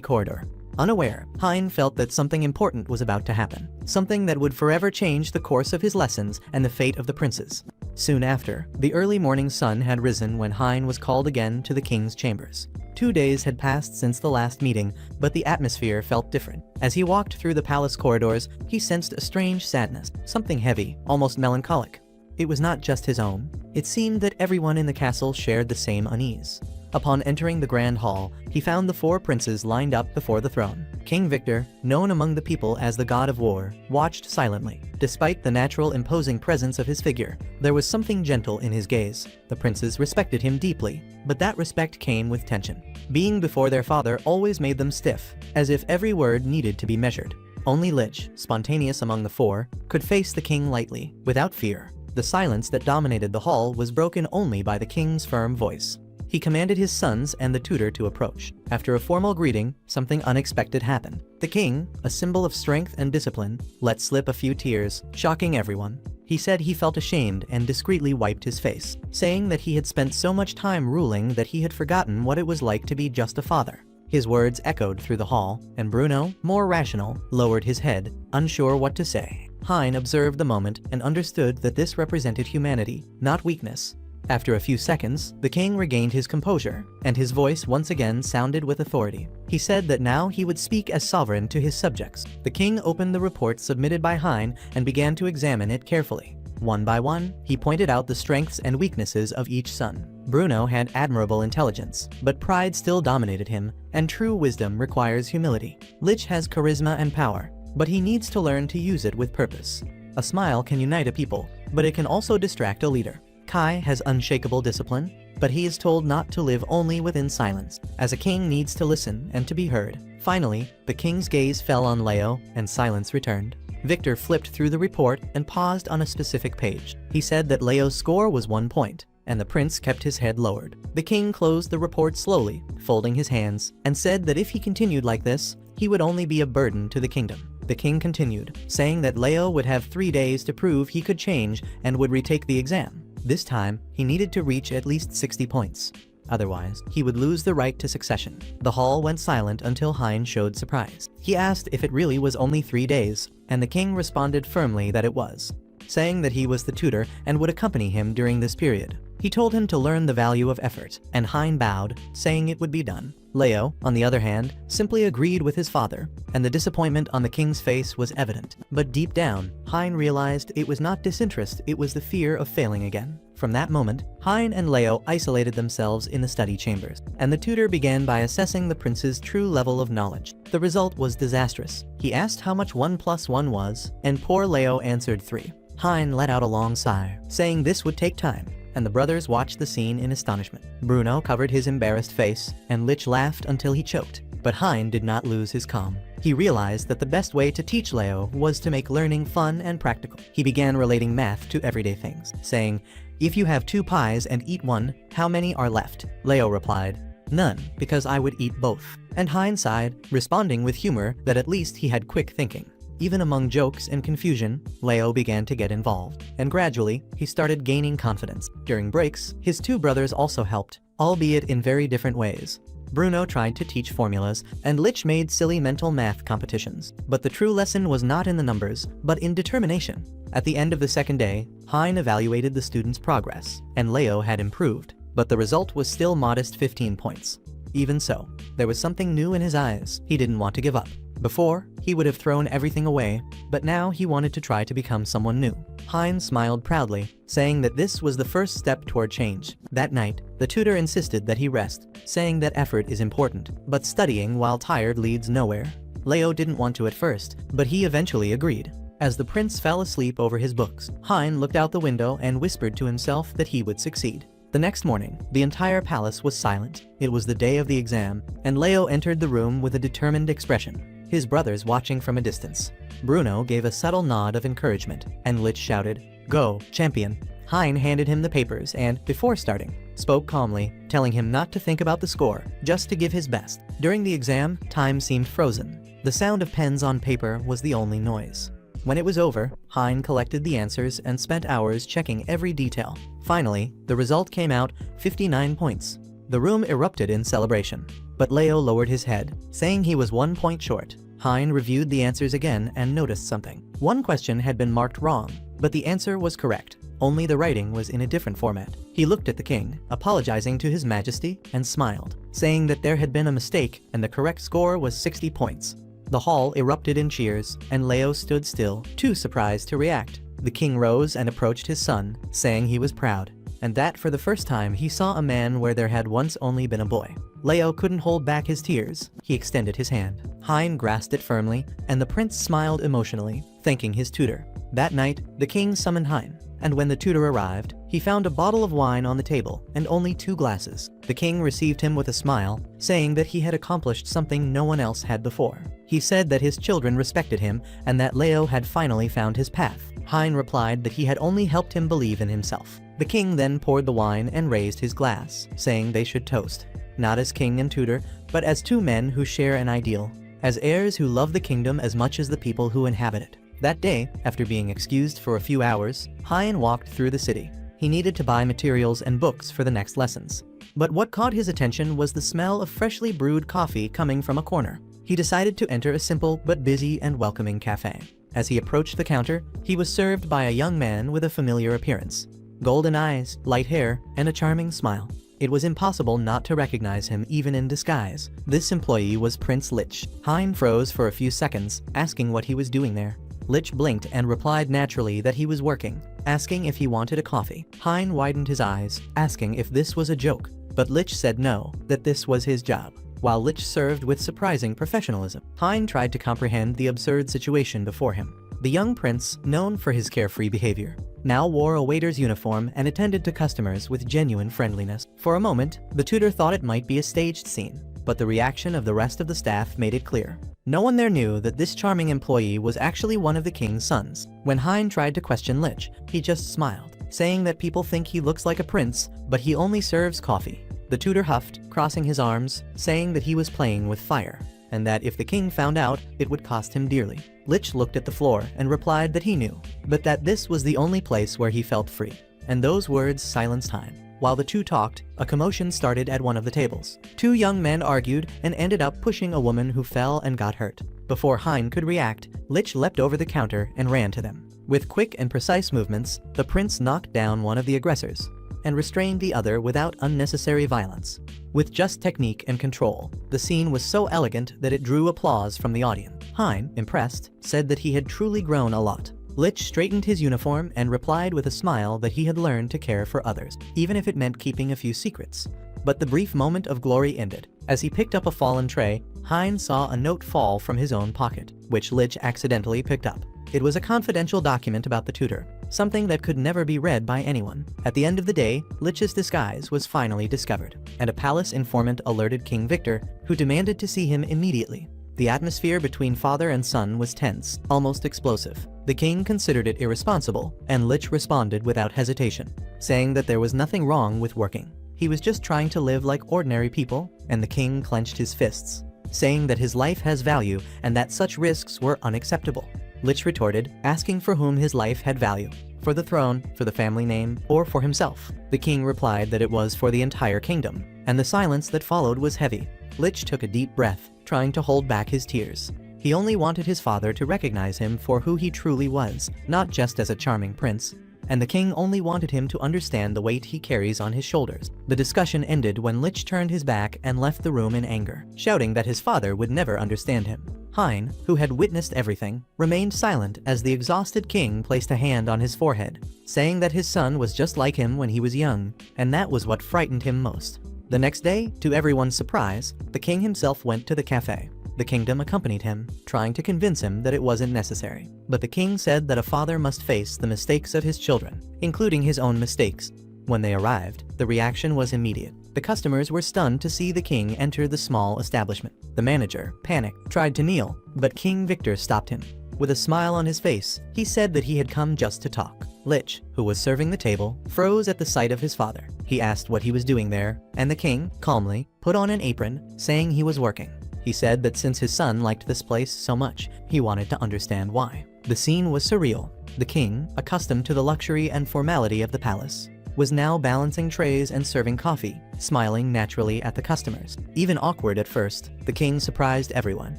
corridor. Unaware, Hine felt that something important was about to happen, something that would forever change the course of his lessons and the fate of the princes. Soon after, the early morning sun had risen when Hine was called again to the king's chambers. 2 days had passed since the last meeting, but the atmosphere felt different. As he walked through the palace corridors, he sensed a strange sadness, something heavy, almost melancholic. It was not just his own. It seemed that everyone in the castle shared the same unease. Upon entering the grand hall, he found the 4 princes lined up before the throne. King Victor, known among the people as the god of war, watched silently. Despite the natural imposing presence of his figure, there was something gentle in his gaze. The princes respected him deeply, but that respect came with tension. Being before their father always made them stiff, as if every word needed to be measured. Only Lich, spontaneous among the 4, could face the king lightly, without fear. The silence that dominated the hall was broken only by the king's firm voice. He commanded his sons and the tutor to approach. After a formal greeting, something unexpected happened. The king, a symbol of strength and discipline, let slip a few tears, shocking everyone. He said he felt ashamed and discreetly wiped his face, saying that he had spent so much time ruling that he had forgotten what it was like to be just a father. His words echoed through the hall, and Bruno, more rational, lowered his head, unsure what to say. Hine observed the moment and understood that this represented humanity, not weakness. After a few seconds, the king regained his composure, and his voice once again sounded with authority. He said that now he would speak as sovereign to his subjects. The king opened the report submitted by Hine and began to examine it carefully. One by one, he pointed out the strengths and weaknesses of each son. Bruno had admirable intelligence, but pride still dominated him, and true wisdom requires humility. Lich has charisma and power, but he needs to learn to use it with purpose. A smile can unite a people, but it can also distract a leader. Kai has unshakable discipline, but he is told not to live only within silence, as a king needs to listen and to be heard. Finally, the king's gaze fell on Leo, and silence returned. Victor flipped through the report and paused on a specific page. He said that Leo's score was 1 point, and the prince kept his head lowered. The king closed the report slowly, folding his hands, and said that if he continued like this, he would only be a burden to the kingdom. The king continued, saying that Leo would have 3 days to prove he could change and would retake the exam. This time, he needed to reach at least 60 points. Otherwise, he would lose the right to succession. The hall went silent until Hine showed surprise. He asked if it really was only 3 days, and the king responded firmly that it was, saying that he was the tutor and would accompany him during this period. He told him to learn the value of effort, and Hine bowed, saying it would be done. Leo, on the other hand, simply agreed with his father, and the disappointment on the king's face was evident. But deep down, Hine realized it was not disinterest, it was the fear of failing again. From that moment, Hine and Leo isolated themselves in the study chambers, and the tutor began by assessing the prince's true level of knowledge. The result was disastrous. He asked how much 1 + 1 was, and poor Leo answered 3. Hine let out a long sigh, saying this would take time, and the brothers watched the scene in astonishment. Bruno covered his embarrassed face, and Lich laughed until he choked. But Hine did not lose his calm. He realized that the best way to teach Leo was to make learning fun and practical. He began relating math to everyday things, saying, "If you have 2 pies and eat 1, how many are left?" Leo replied, "None, because I would eat both." And Hine sighed, responding with humor that at least he had quick thinking. Even among jokes and confusion, Leo began to get involved, and gradually, he started gaining confidence. During breaks, his 2 brothers also helped, albeit in very different ways. Bruno tried to teach formulas, and Lich made silly mental math competitions. But the true lesson was not in the numbers, but in determination. At the end of the second day, Hine evaluated the students' progress, and Leo had improved, but the result was still modest 15 points. Even so, there was something new in his eyes. He didn't want to give up. Before, he would have thrown everything away, but now he wanted to try to become someone new. Hine smiled proudly, saying that this was the first step toward change. That night, the tutor insisted that he rest, saying that effort is important, but studying while tired leads nowhere. Leo didn't want to at first, but he eventually agreed. As the prince fell asleep over his books, Hine looked out the window and whispered to himself that he would succeed. The next morning, the entire palace was silent. It was the day of the exam, and Leo entered the room with a determined expression, his brothers watching from a distance. Bruno gave a subtle nod of encouragement, and Lich shouted, "Go, champion!" Hine handed him the papers and, before starting, spoke calmly, telling him not to think about the score, just to give his best. During the exam, time seemed frozen. The sound of pens on paper was the only noise. When it was over, Hine collected the answers and spent hours checking every detail. Finally, the result came out, 59 points. The room erupted in celebration. But Leo lowered his head, saying he was 1 point short. Hine reviewed the answers again and noticed something. One question had been marked wrong, but the answer was correct. Only the writing was in a different format. He looked at the king, apologizing to his majesty, and smiled, saying that there had been a mistake and the correct score was 60 points. The hall erupted in cheers, and Leo stood still, too surprised to react. The king rose and approached his son, saying he was proud, and that for the first time he saw a man where there had once only been a boy. Leo couldn't hold back his tears. He extended his hand. Hine grasped it firmly, and the prince smiled emotionally, thanking his tutor. That night, the king summoned Hine, and when the tutor arrived, he found a bottle of wine on the table and only 2 glasses. The king received him with a smile, saying that he had accomplished something no one else had before. He said that his children respected him and that Leo had finally found his path. Hine replied that he had only helped him believe in himself. The king then poured the wine and raised his glass, saying they should toast, not as king and tutor, but as 2 men who share an ideal, as heirs who love the kingdom as much as the people who inhabit it. That day, after being excused for a few hours, Hine walked through the city. He needed to buy materials and books for the next lessons. But what caught his attention was the smell of freshly brewed coffee coming from a corner. He decided to enter a simple but busy and welcoming cafe. As he approached the counter, he was served by a young man with a familiar appearance. Golden eyes, light hair, and a charming smile. It was impossible not to recognize him even in disguise. This employee was Prince Lich. Hine froze for a few seconds, asking what he was doing there. Lich blinked and replied naturally that he was working, asking if he wanted a coffee. Hine widened his eyes, asking if this was a joke, but Lich said no, that this was his job. While Lich served with surprising professionalism, Hine tried to comprehend the absurd situation before him. The young prince, known for his carefree behavior, now wore a waiter's uniform and attended to customers with genuine friendliness. For a moment, the tutor thought it might be a staged scene, but the reaction of the rest of the staff made it clear. No one there knew that this charming employee was actually one of the king's sons. When Hine tried to question Lich, he just smiled, saying that people think he looks like a prince, but he only serves coffee. The tutor huffed, crossing his arms, saying that he was playing with fire, and that if the king found out, it would cost him dearly. Lich looked at the floor and replied that he knew, but that this was the only place where he felt free. And those words silenced Hine. While the two talked, a commotion started at one of the tables. 2 young men argued and ended up pushing a woman who fell and got hurt. Before Hine could react, Lich leapt over the counter and ran to them. With quick and precise movements, the prince knocked down one of the aggressors and restrained the other without unnecessary violence. With just technique and control, the scene was so elegant that it drew applause from the audience. Hine, impressed, said that he had truly grown a lot. Lich straightened his uniform and replied with a smile that he had learned to care for others, even if it meant keeping a few secrets. But the brief moment of glory ended. As he picked up a fallen tray, Hine saw a note fall from his own pocket, which Lich accidentally picked up. It was a confidential document about the tutor, something that could never be read by anyone. At the end of the day, Lich's disguise was finally discovered, and a palace informant alerted King Victor, who demanded to see him immediately. The atmosphere between father and son was tense, almost explosive. The king considered it irresponsible, and Lich responded without hesitation, saying that there was nothing wrong with working. He was just trying to live like ordinary people, and the king clenched his fists, saying that his life has value and that such risks were unacceptable. Lich retorted, asking for whom his life had value. For the throne, for the family name, or for himself. The king replied that it was for the entire kingdom, and the silence that followed was heavy. Lich took a deep breath, trying to hold back his tears. He only wanted his father to recognize him for who he truly was, not just as a charming prince. And the king only wanted him to understand the weight he carries on his shoulders. The discussion ended when Lich turned his back and left the room in anger, shouting that his father would never understand him. Hine, who had witnessed everything, remained silent as the exhausted king placed a hand on his forehead, saying that his son was just like him when he was young, and that was what frightened him most. The next day, to everyone's surprise, the king himself went to the cafe. The kingdom accompanied him, trying to convince him that it wasn't necessary. But the king said that a father must face the mistakes of his children, including his own mistakes. When they arrived, the reaction was immediate. The customers were stunned to see the king enter the small establishment. The manager, panicked, tried to kneel, but King Victor stopped him. With a smile on his face, he said that he had come just to talk. Lich, who was serving the table, froze at the sight of his father. He asked what he was doing there, and the king, calmly, put on an apron, saying he was working. He said that since his son liked this place so much, he wanted to understand why. The scene was surreal. The king, accustomed to the luxury and formality of the palace, was now balancing trays and serving coffee, smiling naturally at the customers. Even awkward at first, the king surprised everyone.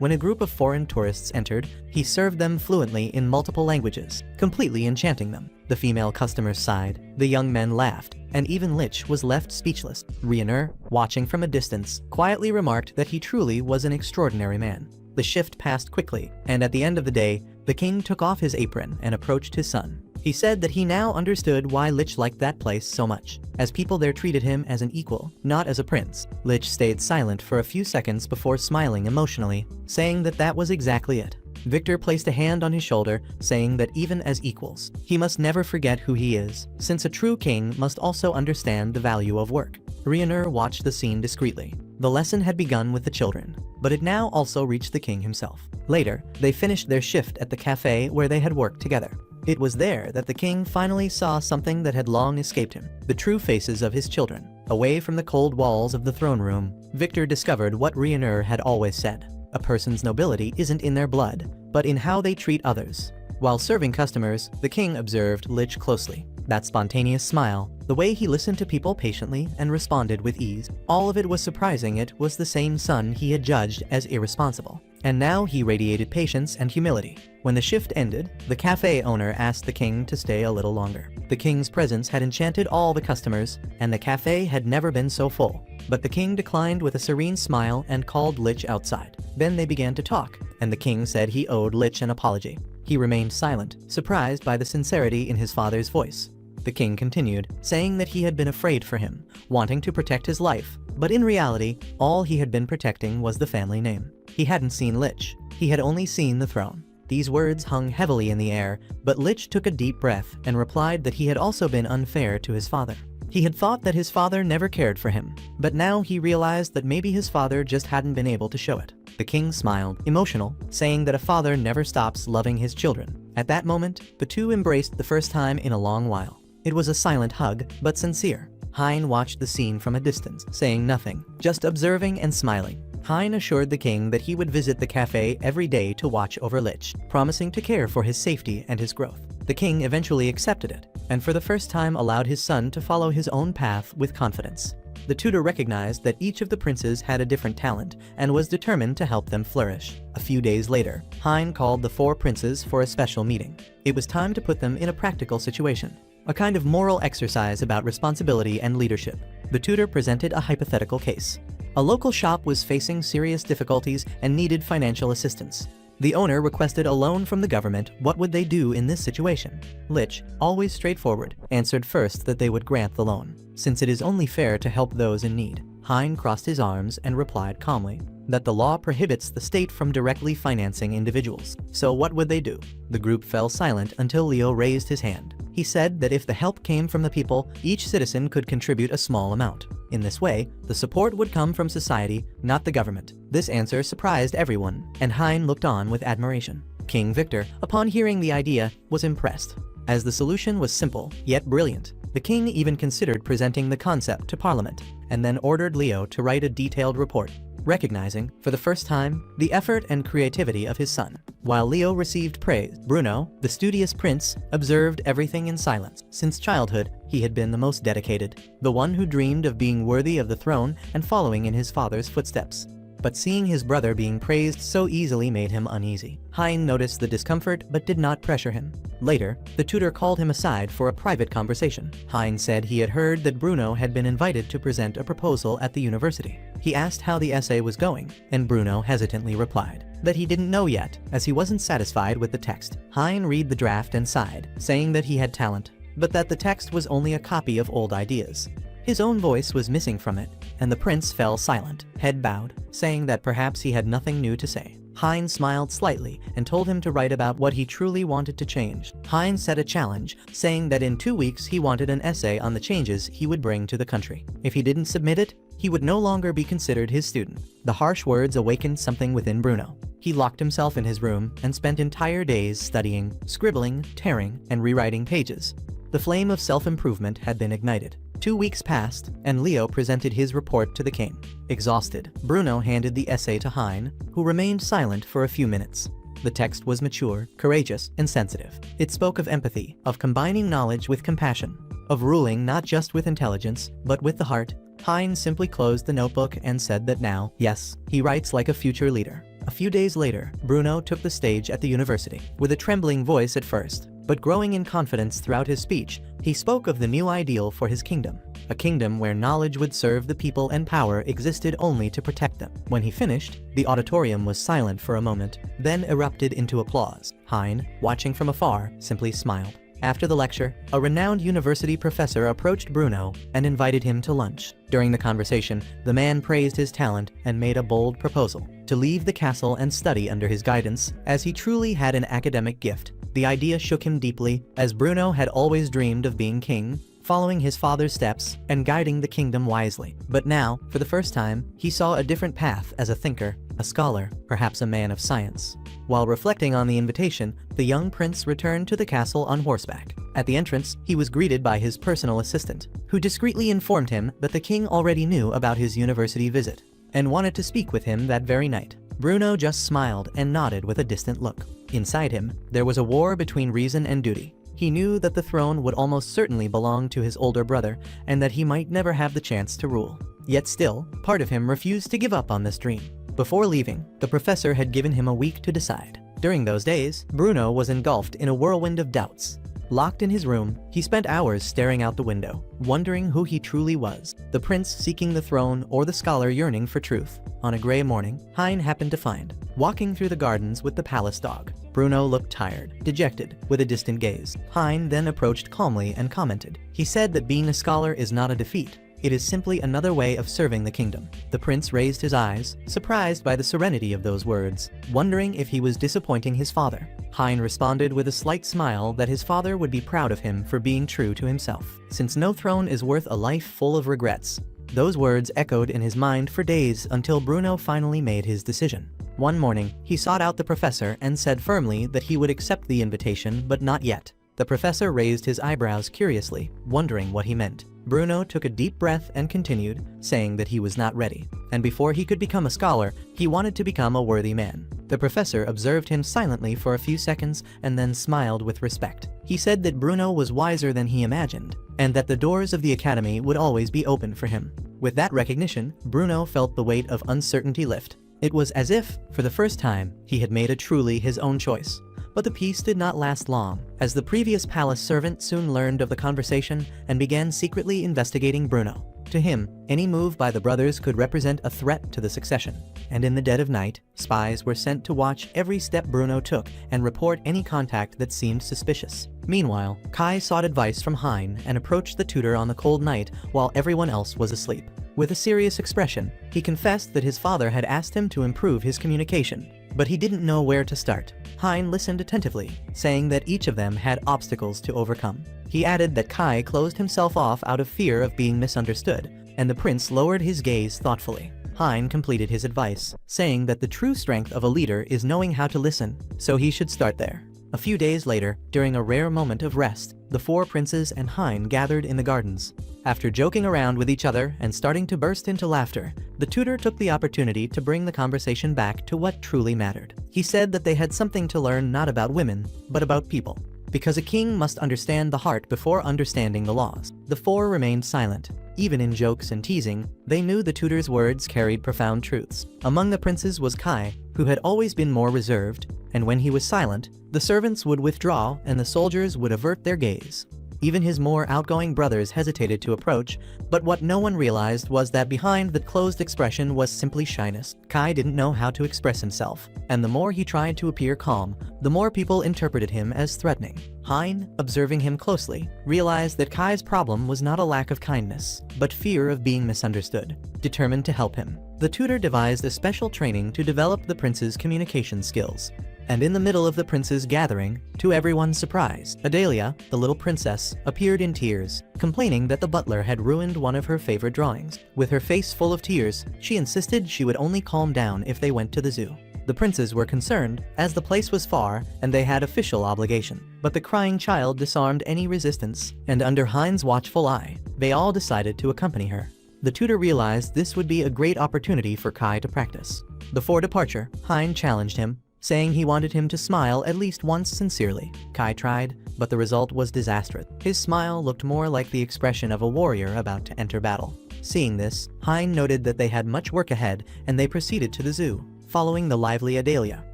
When a group of foreign tourists entered, he served them fluently in multiple languages, completely enchanting them. The female customers sighed, the young men laughed, and even Lich was left speechless. Rhiannon, watching from a distance, quietly remarked that he truly was an extraordinary man. The shift passed quickly, and at the end of the day, the king took off his apron and approached his son. He said that he now understood why Lich liked that place so much, as people there treated him as an equal, not as a prince. Lich stayed silent for a few seconds before smiling emotionally, saying that that was exactly it. Victor placed a hand on his shoulder, saying that even as equals, he must never forget who he is, since a true king must also understand the value of work. Rhiannon watched the scene discreetly. The lesson had begun with the children, but it now also reached the king himself. Later, they finished their shift at the cafe where they had worked together. It was there that the king finally saw something that had long escaped him, the true faces of his children. Away from the cold walls of the throne room, Victor discovered what Rhiannon had always said. A person's nobility isn't in their blood, but in how they treat others. While serving customers, the king observed Lich closely. That spontaneous smile, the way he listened to people patiently and responded with ease, all of it was surprising. It was the same son he had judged as irresponsible. And now he radiated patience and humility. When the shift ended, the cafe owner asked the king to stay a little longer. The king's presence had enchanted all the customers, and the cafe had never been so full. But the king declined with a serene smile and called Lich outside. Then they began to talk, and the king said he owed Lich an apology. He remained silent, surprised by the sincerity in his father's voice. The king continued, saying that he had been afraid for him, wanting to protect his life, but in reality, all he had been protecting was the family name. He hadn't seen Lich, he had only seen the throne. These words hung heavily in the air, but Lich took a deep breath and replied that he had also been unfair to his father. He had thought that his father never cared for him, but now he realized that maybe his father just hadn't been able to show it. The king smiled, emotional, saying that a father never stops loving his children. At that moment, the two embraced the first time in a long while. It was a silent hug, but sincere. Hine watched the scene from a distance, saying nothing, just observing and smiling. Hine assured the king that he would visit the cafe every day to watch over Lich, promising to care for his safety and his growth. The king eventually accepted it, and for the first time allowed his son to follow his own path with confidence. The tutor recognized that each of the princes had a different talent and was determined to help them flourish. A few days later, Hine called the 4 princes for a special meeting. It was time to put them in a practical situation, a kind of moral exercise about responsibility and leadership. The tutor presented a hypothetical case. A local shop was facing serious difficulties and needed financial assistance. The owner requested a loan from the government. What would they do in this situation? Lich, always straightforward, answered first that they would grant the loan, since it is only fair to help those in need. Hine crossed his arms and replied calmly that the law prohibits the state from directly financing individuals. So what would they do? The group fell silent until Leo raised his hand. He said that if the help came from the people, each citizen could contribute a small amount. In this way, the support would come from society, not the government. This answer surprised everyone, and Hine looked on with admiration. King Victor, upon hearing the idea, was impressed, as the solution was simple, yet brilliant. The king even considered presenting the concept to Parliament, and then ordered Leo to write a detailed report, recognizing, for the first time, the effort and creativity of his son. While Leo received praise, Bruno, the studious prince, observed everything in silence. Since childhood, he had been the most dedicated, the one who dreamed of being worthy of the throne and following in his father's footsteps. But seeing his brother being praised so easily made him uneasy. Hine noticed the discomfort but did not pressure him. Later, the tutor called him aside for a private conversation. Hine said he had heard that Bruno had been invited to present a proposal at the university. He asked how the essay was going, and Bruno hesitantly replied that he didn't know yet, as he wasn't satisfied with the text. Hine read the draft and sighed, saying that he had talent, but that the text was only a copy of old ideas. His own voice was missing from it, and the prince fell silent, head bowed, saying that perhaps he had nothing new to say. Hine smiled slightly and told him to write about what he truly wanted to change. Hine set a challenge, saying that in 2 weeks he wanted an essay on the changes he would bring to the country. If he didn't submit it, he would no longer be considered his student. The harsh words awakened something within Bruno. He locked himself in his room and spent entire days studying, scribbling, tearing, and rewriting pages. The flame of self-improvement had been ignited. 2 weeks passed, and Leo presented his report to the king. Exhausted, Bruno handed the essay to Hine, who remained silent for a few minutes. The text was mature, courageous, and sensitive. It spoke of empathy, of combining knowledge with compassion, of ruling not just with intelligence, but with the heart. Hine simply closed the notebook and said that now, yes, he writes like a future leader. A few days later, Bruno took the stage at the university. With a trembling voice at first, but growing in confidence throughout his speech, he spoke of the new ideal for his kingdom. A kingdom where knowledge would serve the people and power existed only to protect them. When he finished, the auditorium was silent for a moment, then erupted into applause. Hine, watching from afar, simply smiled. After the lecture, a renowned university professor approached Bruno and invited him to lunch. During the conversation, the man praised his talent and made a bold proposal to leave the castle and study under his guidance, as he truly had an academic gift. The idea shook him deeply, as Bruno had always dreamed of being king, following his father's steps and guiding the kingdom wisely. But now, for the first time, he saw a different path as a thinker, a scholar, perhaps a man of science. While reflecting on the invitation, the young prince returned to the castle on horseback. At the entrance, he was greeted by his personal assistant, who discreetly informed him that the king already knew about his university visit and wanted to speak with him that very night. Bruno just smiled and nodded with a distant look. Inside him, there was a war between reason and duty. He knew that the throne would almost certainly belong to his older brother and that he might never have the chance to rule. Yet still, part of him refused to give up on this dream. Before leaving, the professor had given him a week to decide. During those days, Bruno was engulfed in a whirlwind of doubts. Locked in his room, he spent hours staring out the window, wondering who he truly was, the prince seeking the throne or the scholar yearning for truth. On a gray morning, Hine happened to find, walking through the gardens with the palace dog. Bruno looked tired, dejected, with a distant gaze. Hine then approached calmly and commented. He said that being a scholar is not a defeat. It is simply another way of serving the kingdom. The prince raised his eyes, surprised by the serenity of those words, wondering if he was disappointing his father. Hine responded with a slight smile that his father would be proud of him for being true to himself. Since no throne is worth a life full of regrets. Those words echoed in his mind for days until Bruno finally made his decision. One morning, he sought out the professor and said firmly that he would accept the invitation, but not yet. The professor raised his eyebrows curiously, wondering what he meant. Bruno took a deep breath and continued, saying that he was not ready. And before he could become a scholar, he wanted to become a worthy man. The professor observed him silently for a few seconds and then smiled with respect. He said that Bruno was wiser than he imagined, and that the doors of the academy would always be open for him. With that recognition, Bruno felt the weight of uncertainty lift. It was as if, for the first time, he had made a truly his own choice. But the peace did not last long, as the previous palace servant soon learned of the conversation and began secretly investigating Bruno. To him, any move by the brothers could represent a threat to the succession, and in the dead of night, spies were sent to watch every step Bruno took and report any contact that seemed suspicious. Meanwhile, Kai sought advice from Hine and approached the tutor on the cold night while everyone else was asleep. With a serious expression, he confessed that his father had asked him to improve his communication, but he didn't know where to start. Hine listened attentively, saying that each of them had obstacles to overcome. He added that Kai closed himself off out of fear of being misunderstood, and the prince lowered his gaze thoughtfully. Hine completed his advice, saying that the true strength of a leader is knowing how to listen, so he should start there. A few days later, during a rare moment of rest, the four princes and Hine gathered in the gardens. After joking around with each other and starting to burst into laughter, the tutor took the opportunity to bring the conversation back to what truly mattered. He said that they had something to learn not about women, but about people. Because a king must understand the heart before understanding the laws. The four remained silent. Even in jokes and teasing, they knew the tutor's words carried profound truths. Among the princes was Kai, who had always been more reserved, and when he was silent, the servants would withdraw and the soldiers would avert their gaze. Even his more outgoing brothers hesitated to approach, but what no one realized was that behind the closed expression was simply shyness. Kai didn't know how to express himself, and the more he tried to appear calm, the more people interpreted him as threatening. Hine, observing him closely, realized that Kai's problem was not a lack of kindness, but fear of being misunderstood. Determined to help him, the tutor devised a special training to develop the prince's communication skills. And in the middle of the prince's gathering, to everyone's surprise, Adalia, the little princess, appeared in tears, complaining that the butler had ruined one of her favorite drawings. With her face full of tears, she insisted she would only calm down if they went to the zoo. The princes were concerned, as the place was far and they had official obligation. But the crying child disarmed any resistance, and under Hine's watchful eye, they all decided to accompany her. The tutor realized this would be a great opportunity for Kai to practice. Before departure, Hine challenged him, saying he wanted him to smile at least once sincerely. Kai tried, but the result was disastrous. His smile looked more like the expression of a warrior about to enter battle. Seeing this, Hine noted that they had much work ahead, and they proceeded to the zoo, following the lively Adalia.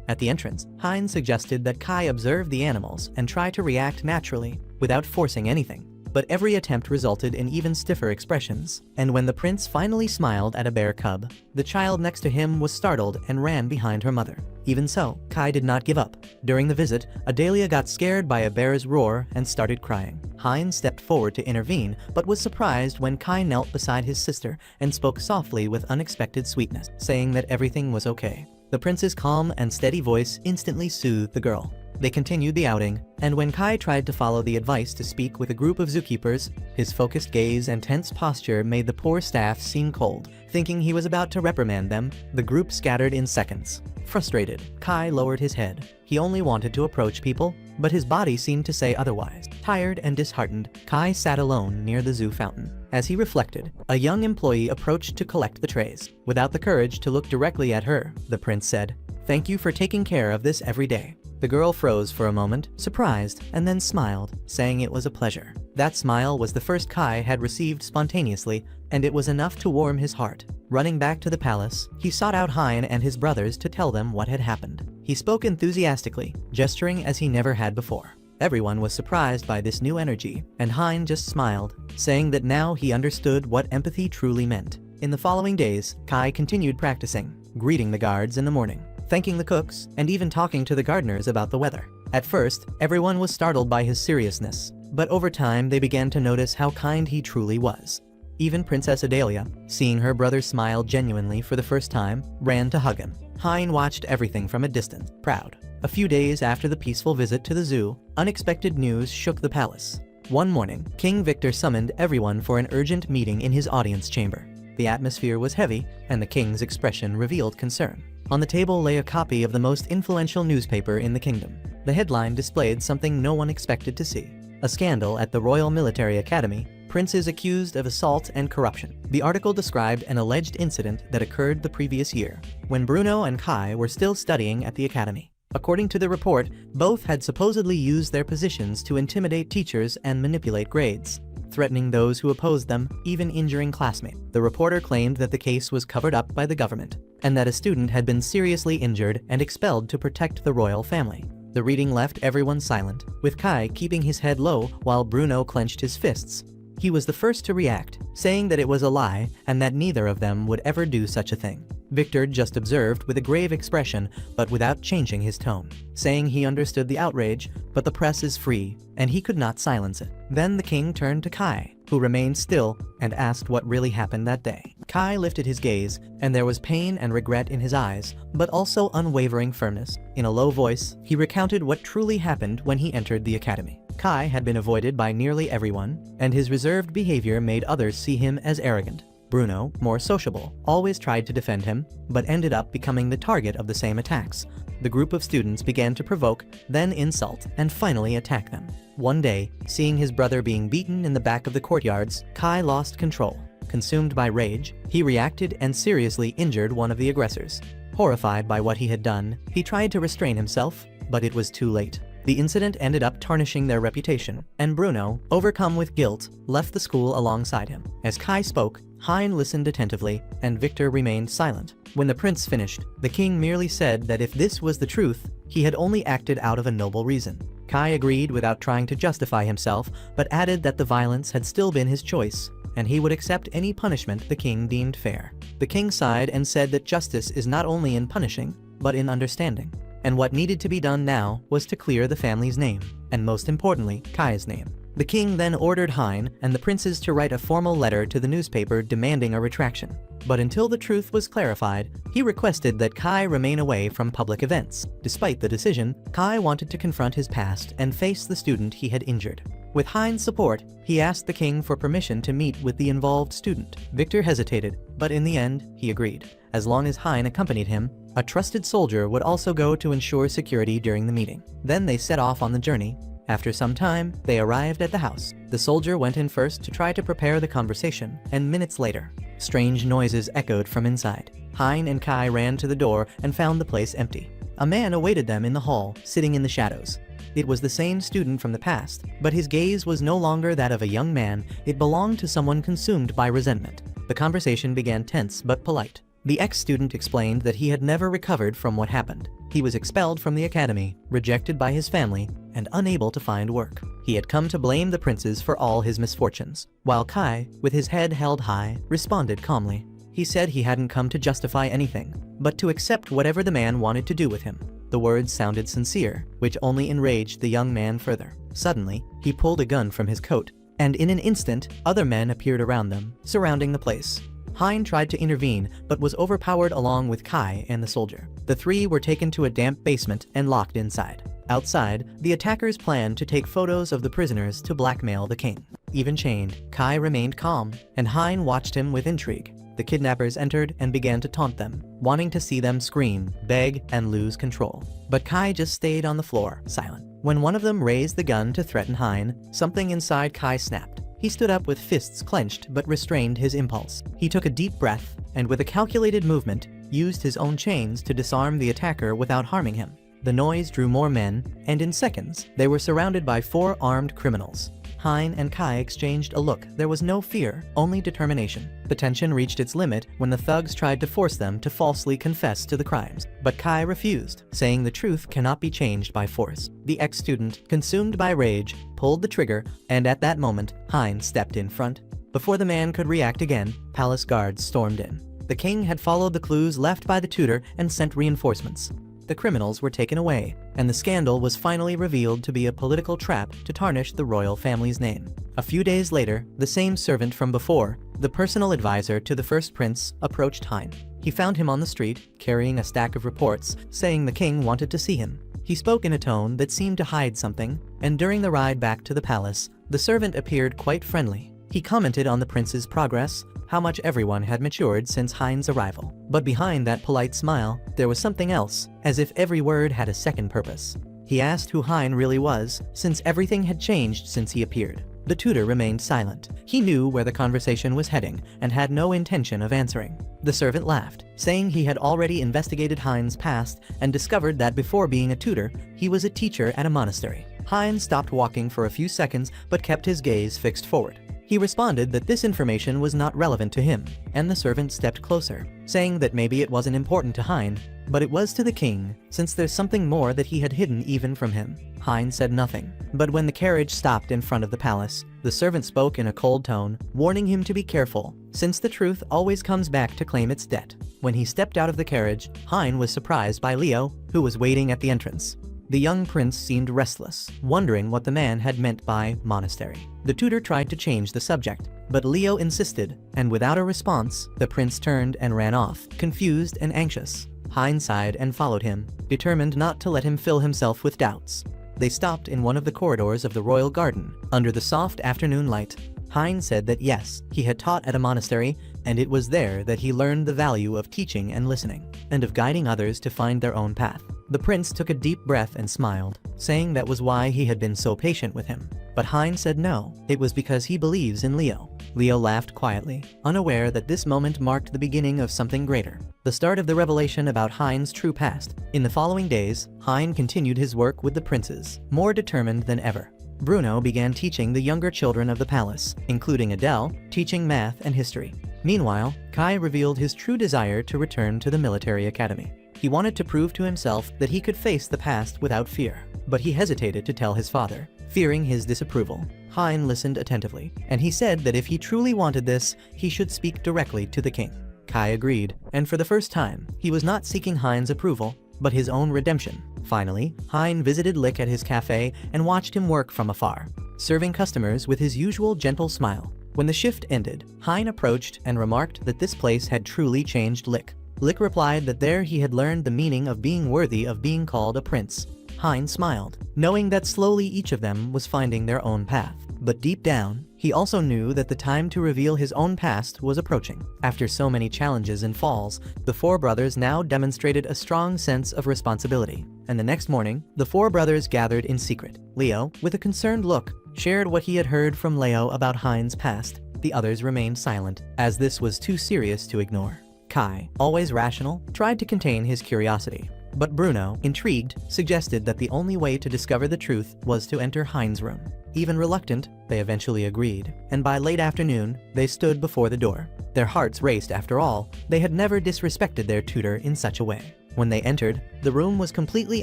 At the entrance, Hine suggested that Kai observe the animals and try to react naturally, without forcing anything. But every attempt resulted in even stiffer expressions, and when the prince finally smiled at a bear cub, the child next to him was startled and ran behind her mother. Even so, Kai did not give up. During the visit, Adalia got scared by a bear's roar and started crying. Hine stepped forward to intervene, but was surprised when Kai knelt beside his sister and spoke softly with unexpected sweetness, saying that everything was okay. The prince's calm and steady voice instantly soothed the girl. They continued the outing, and when Kai tried to follow the advice to speak with a group of zookeepers, his focused gaze and tense posture made the poor staff seem cold. Thinking he was about to reprimand them, the group scattered in seconds. Frustrated, Kai lowered his head. He only wanted to approach people, but his body seemed to say otherwise. Tired and disheartened, Kai sat alone near the zoo fountain. As he reflected, a young employee approached to collect the trays. Without the courage to look directly at her, the prince said, "Thank you for taking care of this every day." The girl froze for a moment, surprised, and then smiled, saying it was a pleasure. That smile was the first Kai had received spontaneously, and it was enough to warm his heart. Running back to the palace, he sought out Hine and his brothers to tell them what had happened. He spoke enthusiastically, gesturing as he never had before. Everyone was surprised by this new energy, and Hine just smiled, saying that now he understood what empathy truly meant. In the following days, Kai continued practicing, greeting the guards in the morning, thanking the cooks, and even talking to the gardeners about the weather. At first, everyone was startled by his seriousness, but over time they began to notice how kind he truly was. Even Princess Adalia, seeing her brother smile genuinely for the first time, ran to hug him. Hine watched everything from a distance, proud. A few days after the peaceful visit to the zoo, unexpected news shook the palace. One morning, King Victor summoned everyone for an urgent meeting in his audience chamber. The atmosphere was heavy, and the king's expression revealed concern. On the table lay a copy of the most influential newspaper in the kingdom. The headline displayed something no one expected to see. A scandal at the Royal Military Academy, princes accused of assault and corruption. The article described an alleged incident that occurred the previous year, when Bruno and Kai were still studying at the academy. According to the report, both had supposedly used their positions to intimidate teachers and manipulate grades, threatening those who opposed them, even injuring classmates. The reporter claimed that the case was covered up by the government, and that a student had been seriously injured and expelled to protect the royal family. The reading left everyone silent, with Kai keeping his head low while Bruno clenched his fists. He was the first to react, saying that it was a lie and that neither of them would ever do such a thing. Victor just observed with a grave expression, but without changing his tone, saying he understood the outrage, but the press is free, and he could not silence it. Then the king turned to Kai, who remained still, and asked what really happened that day. Kai lifted his gaze, and there was pain and regret in his eyes, but also unwavering firmness. In a low voice, he recounted what truly happened when he entered the academy. Kai had been avoided by nearly everyone, and his reserved behavior made others see him as arrogant. Bruno, more sociable, always tried to defend him, but ended up becoming the target of the same attacks. The group of students began to provoke, then insult, and finally attack them. One day, seeing his brother being beaten in the back of the courtyards, Kai lost control. Consumed by rage, he reacted and seriously injured one of the aggressors. Horrified by what he had done, he tried to restrain himself, but it was too late. The incident ended up tarnishing their reputation, and Bruno, overcome with guilt, left the school alongside him. As Kai spoke, Hine listened attentively, and Victor remained silent. When the prince finished, the king merely said that if this was the truth, he had only acted out of a noble reason. Kai agreed without trying to justify himself, but added that the violence had still been his choice, and he would accept any punishment the king deemed fair. The king sighed and said that justice is not only in punishing, but in understanding. And what needed to be done now was to clear the family's name, and most importantly, Kai's name. The king then ordered Hine and the princes to write a formal letter to the newspaper demanding a retraction. But until the truth was clarified, he requested that Kai remain away from public events. Despite the decision, Kai wanted to confront his past and face the student he had injured. With Hine's support, he asked the king for permission to meet with the involved student. Victor hesitated, but in the end, he agreed. As long as Hine accompanied him, a trusted soldier would also go to ensure security during the meeting. Then they set off on the journey. After some time, they arrived at the house. The soldier went in first to try to prepare the conversation, and minutes later, strange noises echoed from inside. Hine and Kai ran to the door and found the place empty. A man awaited them in the hall, sitting in the shadows. It was the same student from the past, but his gaze was no longer that of a young man. It belonged to someone consumed by resentment. The conversation began tense but polite. The ex-student explained that he had never recovered from what happened. He was expelled from the academy, rejected by his family, and unable to find work. He had come to blame the princes for all his misfortunes. While Kai, with his head held high, responded calmly. He said he hadn't come to justify anything, but to accept whatever the man wanted to do with him. The words sounded sincere, which only enraged the young man further. Suddenly, he pulled a gun from his coat, and in an instant, other men appeared around them, surrounding the place. Hine tried to intervene, but was overpowered along with Kai and the soldier. The three were taken to a damp basement and locked inside. Outside, the attackers planned to take photos of the prisoners to blackmail the king. Even chained, Kai remained calm, and Hine watched him with intrigue. The kidnappers entered and began to taunt them, wanting to see them scream, beg, and lose control. But Kai just stayed on the floor, silent. When one of them raised the gun to threaten Hine, something inside Kai snapped. He stood up with fists clenched but restrained his impulse. He took a deep breath and, with a calculated movement, used his own chains to disarm the attacker without harming him. The noise drew more men, and in seconds, they were surrounded by 4 armed criminals. Hine and Kai exchanged a look. There was no fear, only determination. The tension reached its limit when the thugs tried to force them to falsely confess to the crimes. But Kai refused, saying the truth cannot be changed by force. The ex-student, consumed by rage, pulled the trigger, and at that moment, Hine stepped in front. Before the man could react again, palace guards stormed in. The king had followed the clues left by the tutor and sent reinforcements. The criminals were taken away, and the scandal was finally revealed to be a political trap to tarnish the royal family's name. A few days later, the same servant from before, the personal advisor to the first prince, approached Hine. He found him on the street, carrying a stack of reports, saying the king wanted to see him. He spoke in a tone that seemed to hide something, and during the ride back to the palace, the servant appeared quite friendly. He commented on the prince's progress, how much everyone had matured since Hine's arrival. But behind that polite smile, there was something else, as if every word had a second purpose. He asked who Hine really was, since everything had changed since he appeared. The tutor remained silent. He knew where the conversation was heading, and had no intention of answering. The servant laughed, saying he had already investigated Hine's past and discovered that before being a tutor, he was a teacher at a monastery. Hine stopped walking for a few seconds, but kept his gaze fixed forward. He responded that this information was not relevant to him, and the servant stepped closer, saying that maybe it wasn't important to Hine, but it was to the king, since there's something more that he had hidden even from him. Hine said nothing, but when the carriage stopped in front of the palace, the servant spoke in a cold tone, warning him to be careful, since the truth always comes back to claim its debt. When he stepped out of the carriage, Hine was surprised by Leo, who was waiting at the entrance. The young prince seemed restless, wondering what the man had meant by monastery. The tutor tried to change the subject, but Leo insisted, and without a response, the prince turned and ran off, confused and anxious. Hine sighed and followed him, determined not to let him fill himself with doubts. They stopped in one of the corridors of the royal garden, under the soft afternoon light. Hine said that yes, he had taught at a monastery, and it was there that he learned the value of teaching and listening, and of guiding others to find their own path. The prince took a deep breath and smiled, saying that was why he had been so patient with him. But Hine said no, it was because he believes in Leo. Leo laughed quietly, unaware that this moment marked the beginning of something greater, the start of the revelation about Hine's true past. In the following days, Hine continued his work with the princes, more determined than ever. Bruno began teaching the younger children of the palace, including Adele, teaching math and history. Meanwhile, Kai revealed his true desire to return to the military academy. He wanted to prove to himself that he could face the past without fear, but he hesitated to tell his father, fearing his disapproval. Hine listened attentively, and he said that if he truly wanted this, he should speak directly to the king. Kai agreed, and for the first time, he was not seeking Hine's approval, but his own redemption. Finally, Hine visited Lick at his cafe and watched him work from afar, serving customers with his usual gentle smile. When the shift ended, Hine approached and remarked that this place had truly changed Lick. Lick replied that there he had learned the meaning of being worthy of being called a prince. Hine smiled, knowing that slowly each of them was finding their own path. But deep down, he also knew that the time to reveal his own past was approaching. After so many challenges and falls, the four brothers now demonstrated a strong sense of responsibility. And the next morning, the four brothers gathered in secret. Leo, with a concerned look, shared what he had heard from Leo about Hine's past. The others remained silent, as this was too serious to ignore. Kai, always rational, tried to contain his curiosity. But Bruno, intrigued, suggested that the only way to discover the truth was to enter Hine's room. Even reluctant, they eventually agreed, and by late afternoon, they stood before the door. Their hearts raced. After all, they had never disrespected their tutor in such a way. When they entered, the room was completely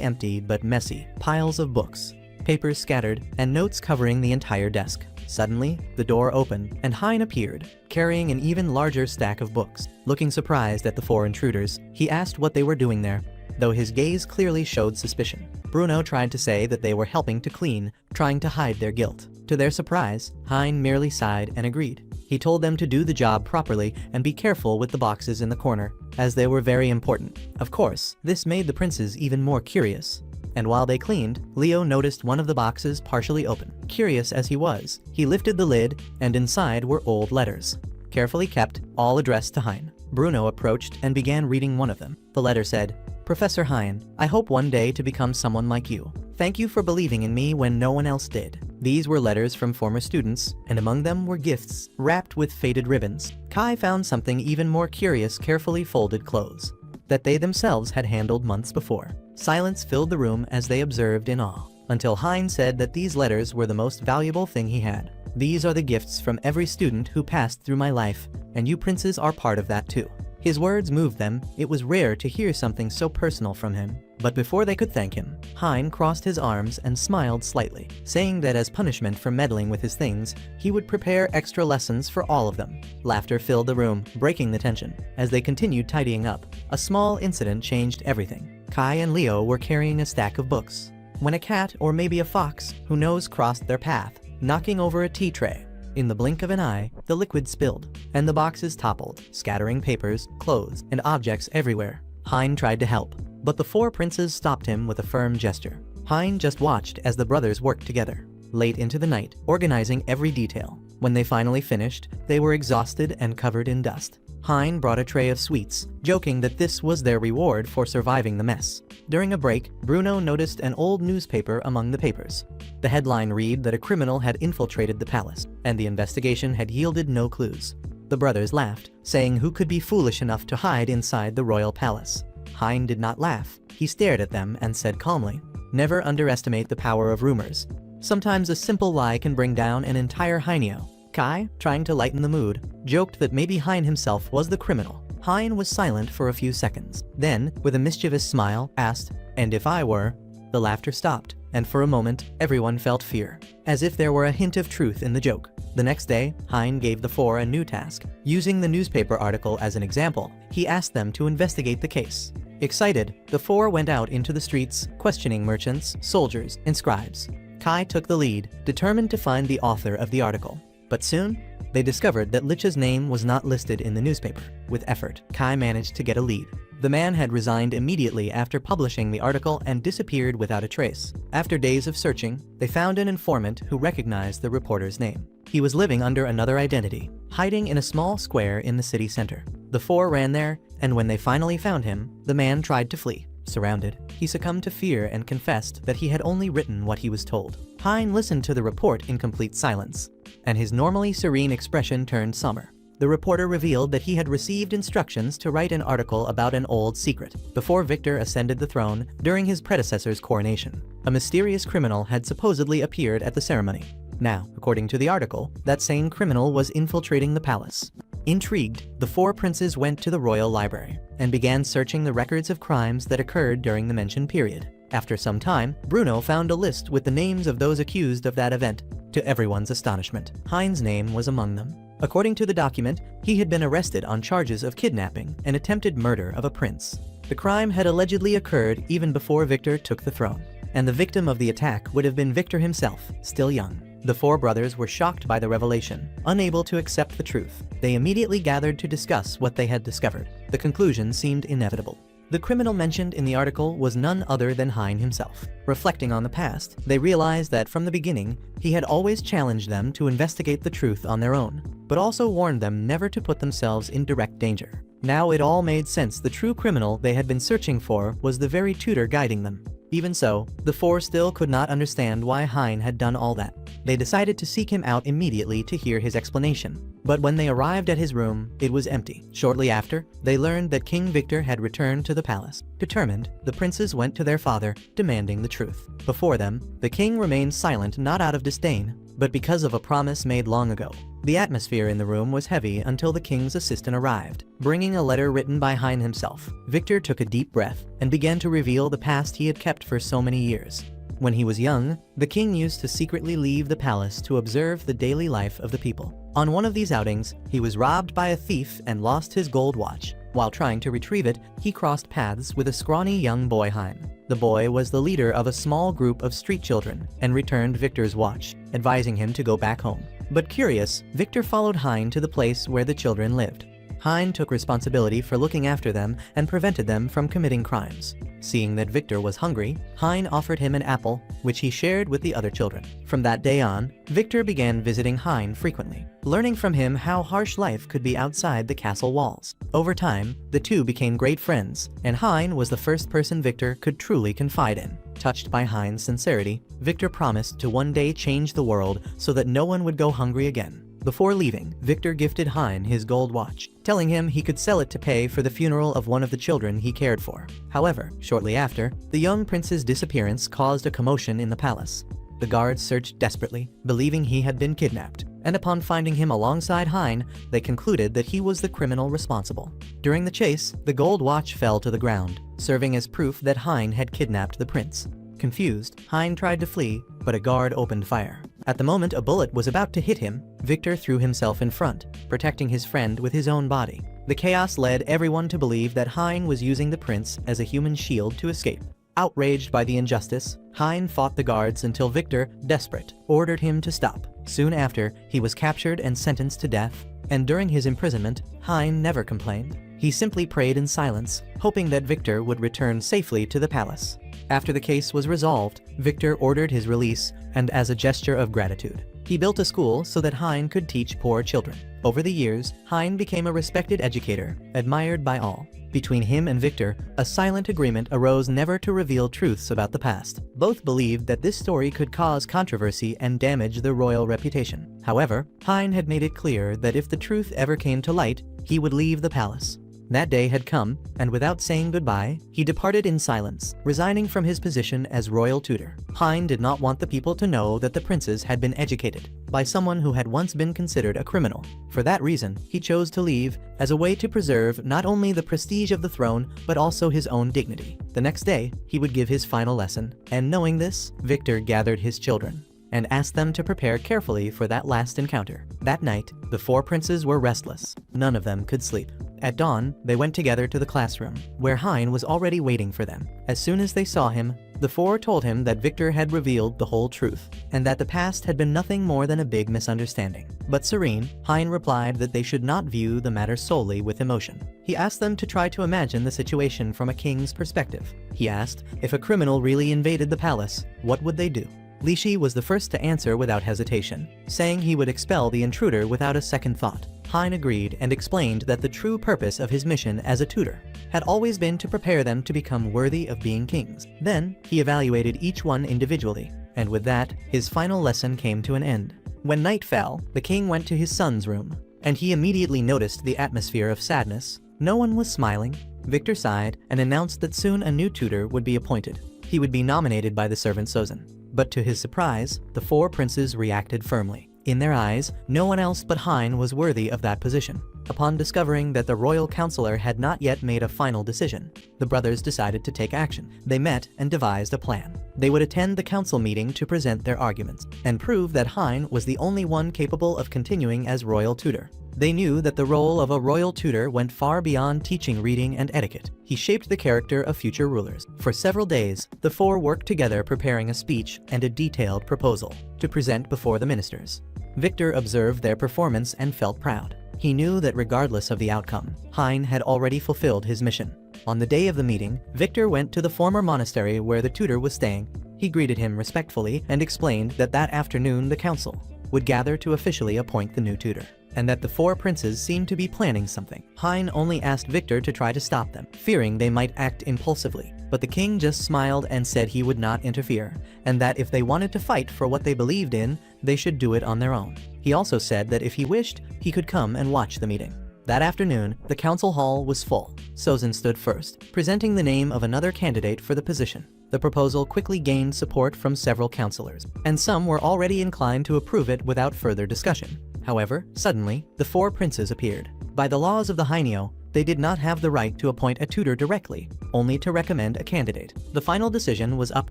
empty but messy. Piles of books, papers scattered, and notes covering the entire desk. Suddenly, the door opened, and Hine appeared, carrying an even larger stack of books. Looking surprised at the four intruders, he asked what they were doing there, though his gaze clearly showed suspicion. Bruno tried to say that they were helping to clean, trying to hide their guilt. To their surprise, Hine merely sighed and agreed. He told them to do the job properly and be careful with the boxes in the corner, as they were very important. Of course, this made the princes even more curious. And while they cleaned, Leo noticed one of the boxes partially open. Curious as he was, he lifted the lid, and inside were old letters, carefully kept, all addressed to Hine. Bruno approached and began reading one of them. The letter said, "Professor Hine, I hope one day to become someone like you. Thank you for believing in me when no one else did." These were letters from former students, and among them were gifts, wrapped with faded ribbons. Kai found something even more curious: carefully folded clothes that they themselves had handled months before. Silence filled the room as they observed in awe, until Hine said that these letters were the most valuable thing he had. "These are the gifts from every student who passed through my life, and you princes are part of that too." His words moved them. It was rare to hear something so personal from him. But before they could thank him, Hine crossed his arms and smiled slightly, saying that as punishment for meddling with his things, he would prepare extra lessons for all of them. Laughter filled the room, breaking the tension. As they continued tidying up, a small incident changed everything. Kai and Leo were carrying a stack of books, when a cat, or maybe a fox, who knows, crossed their path, knocking over a tea tray. In the blink of an eye, the liquid spilled, and the boxes toppled, scattering papers, clothes, and objects everywhere. Hine tried to help, but the four princes stopped him with a firm gesture. Hine just watched as the brothers worked together, late into the night, organizing every detail. When they finally finished, they were exhausted and covered in dust. Hine brought a tray of sweets, joking that this was their reward for surviving the mess. During a break, Bruno noticed an old newspaper among the papers. The headline read that a criminal had infiltrated the palace, and the investigation had yielded no clues. The brothers laughed, saying who could be foolish enough to hide inside the royal palace. Hine did not laugh. He stared at them and said calmly, "Never underestimate the power of rumors. Sometimes a simple lie can bring down an entire Hineo." Kai, trying to lighten the mood, joked that maybe Hine himself was the criminal. Hine was silent for a few seconds. Then, with a mischievous smile, asked, "And if I were?" The laughter stopped, and for a moment, everyone felt fear, as if there were a hint of truth in the joke. The next day, Hine gave the four a new task. Using the newspaper article as an example, he asked them to investigate the case. Excited, the four went out into the streets, questioning merchants, soldiers, and scribes. Kai took the lead, determined to find the author of the article. But soon, they discovered that Lich's name was not listed in the newspaper. With effort, Kai managed to get a lead. The man had resigned immediately after publishing the article and disappeared without a trace. After days of searching, they found an informant who recognized the reporter's name. He was living under another identity, hiding in a small square in the city center. The four ran there, and when they finally found him, the man tried to flee. Surrounded, he succumbed to fear and confessed that he had only written what he was told. Hine listened to the report in complete silence, and his normally serene expression turned somber. The reporter revealed that he had received instructions to write an article about an old secret. Before Victor ascended the throne during his predecessor's coronation, a mysterious criminal had supposedly appeared at the ceremony. Now, according to the article, that same criminal was infiltrating the palace. Intrigued, the four princes went to the royal library and began searching the records of crimes that occurred during the mentioned period. After some time, Bruno found a list with the names of those accused of that event. To everyone's astonishment, Hine's name was among them. According to the document, he had been arrested on charges of kidnapping and attempted murder of a prince. The crime had allegedly occurred even before Victor took the throne, and the victim of the attack would have been Victor himself, still young. The four brothers were shocked by the revelation, unable to accept the truth. They immediately gathered to discuss what they had discovered. The conclusion seemed inevitable. The criminal mentioned in the article was none other than Hine himself. Reflecting on the past, they realized that from the beginning, he had always challenged them to investigate the truth on their own, but also warned them never to put themselves in direct danger. Now it all made sense. The true criminal they had been searching for was the very tutor guiding them. Even so, the four still could not understand why Hine had done all that. They decided to seek him out immediately to hear his explanation. But when they arrived at his room, it was empty. Shortly after, they learned that King Victor had returned to the palace. Determined, the princes went to their father, demanding the truth. Before them, the king remained silent, not out of disdain, but because of a promise made long ago. The atmosphere in the room was heavy until the king's assistant arrived, bringing a letter written by Hine himself. Victor took a deep breath and began to reveal the past he had kept for so many years. When he was young, the king used to secretly leave the palace to observe the daily life of the people. On one of these outings, he was robbed by a thief and lost his gold watch. While trying to retrieve it, he crossed paths with a scrawny young boy, Hine. The boy was the leader of a small group of street children and returned Victor's watch, advising him to go back home. But curious, Victor followed Hine to the place where the children lived. Hine took responsibility for looking after them and prevented them from committing crimes. Seeing that Victor was hungry, Hine offered him an apple, which he shared with the other children. From that day on, Victor began visiting Hine frequently, learning from him how harsh life could be outside the castle walls. Over time, the two became great friends, and Hine was the first person Victor could truly confide in. Touched by Hine's sincerity, Victor promised to one day change the world so that no one would go hungry again. Before leaving, Victor gifted Hine his gold watch, telling him he could sell it to pay for the funeral of one of the children he cared for. However, shortly after, the young prince's disappearance caused a commotion in the palace. The guards searched desperately, believing he had been kidnapped, and upon finding him alongside Hine, they concluded that he was the criminal responsible. During the chase, the gold watch fell to the ground, serving as proof that Hine had kidnapped the prince. Confused, Hine tried to flee, but a guard opened fire. At the moment a bullet was about to hit him, Victor threw himself in front, protecting his friend with his own body. The chaos led everyone to believe that Hine was using the prince as a human shield to escape. Outraged by the injustice, Hine fought the guards until Victor, desperate, ordered him to stop. Soon after, he was captured and sentenced to death, and during his imprisonment, Hine never complained. He simply prayed in silence, hoping that Victor would return safely to the palace. After the case was resolved, Victor ordered his release, and as a gesture of gratitude, he built a school so that Hine could teach poor children. Over the years, Hine became a respected educator, admired by all. Between him and Victor, a silent agreement arose never to reveal truths about the past. Both believed that this story could cause controversy and damage their royal reputation. However, Hine had made it clear that if the truth ever came to light, he would leave the palace. That day had come, and without saying goodbye, he departed in silence, resigning from his position as royal tutor. Hine did not want the people to know that the princes had been educated by someone who had once been considered a criminal. For that reason, he chose to leave, as a way to preserve not only the prestige of the throne, but also his own dignity. The next day, he would give his final lesson, and knowing this, Victor gathered his children and asked them to prepare carefully for that last encounter. That night, the four princes were restless. None of them could sleep. At dawn, they went together to the classroom, where Hine was already waiting for them. As soon as they saw him, the four told him that Victor had revealed the whole truth, and that the past had been nothing more than a big misunderstanding. But serene, Hine replied that they should not view the matter solely with emotion. He asked them to try to imagine the situation from a king's perspective. He asked, if a criminal really invaded the palace, what would they do? Lishi was the first to answer without hesitation, saying he would expel the intruder without a second thought. Hine agreed and explained that the true purpose of his mission as a tutor had always been to prepare them to become worthy of being kings. Then, he evaluated each one individually, and with that, his final lesson came to an end. When night fell, the king went to his son's room, and he immediately noticed the atmosphere of sadness. No one was smiling. Victor sighed and announced that soon a new tutor would be appointed. He would be nominated by the servant Sozin. But to his surprise, the four princes reacted firmly. In their eyes, no one else but Hine was worthy of that position. Upon discovering that the royal counselor had not yet made a final decision, the brothers decided to take action. They met and devised a plan. They would attend the council meeting to present their arguments and prove that Hine was the only one capable of continuing as royal tutor. They knew that the role of a royal tutor went far beyond teaching reading and etiquette. He shaped the character of future rulers. For several days, the four worked together preparing a speech and a detailed proposal to present before the ministers. Victor observed their performance and felt proud. He knew that regardless of the outcome, Hine had already fulfilled his mission. On the day of the meeting, Victor went to the former monastery where the tutor was staying. He greeted him respectfully and explained that afternoon the council would gather to officially appoint the new tutor, and that the four princes seemed to be planning something. Hine only asked Victor to try to stop them, fearing they might act impulsively. But the king just smiled and said he would not interfere, and that if they wanted to fight for what they believed in, they should do it on their own. He also said that if he wished, he could come and watch the meeting. That afternoon, the council hall was full. Sozin stood first, presenting the name of another candidate for the position. The proposal quickly gained support from several councillors, and some were already inclined to approve it without further discussion. However, suddenly, the four princes appeared. By the laws of the Hine, they did not have the right to appoint a tutor directly, only to recommend a candidate. The final decision was up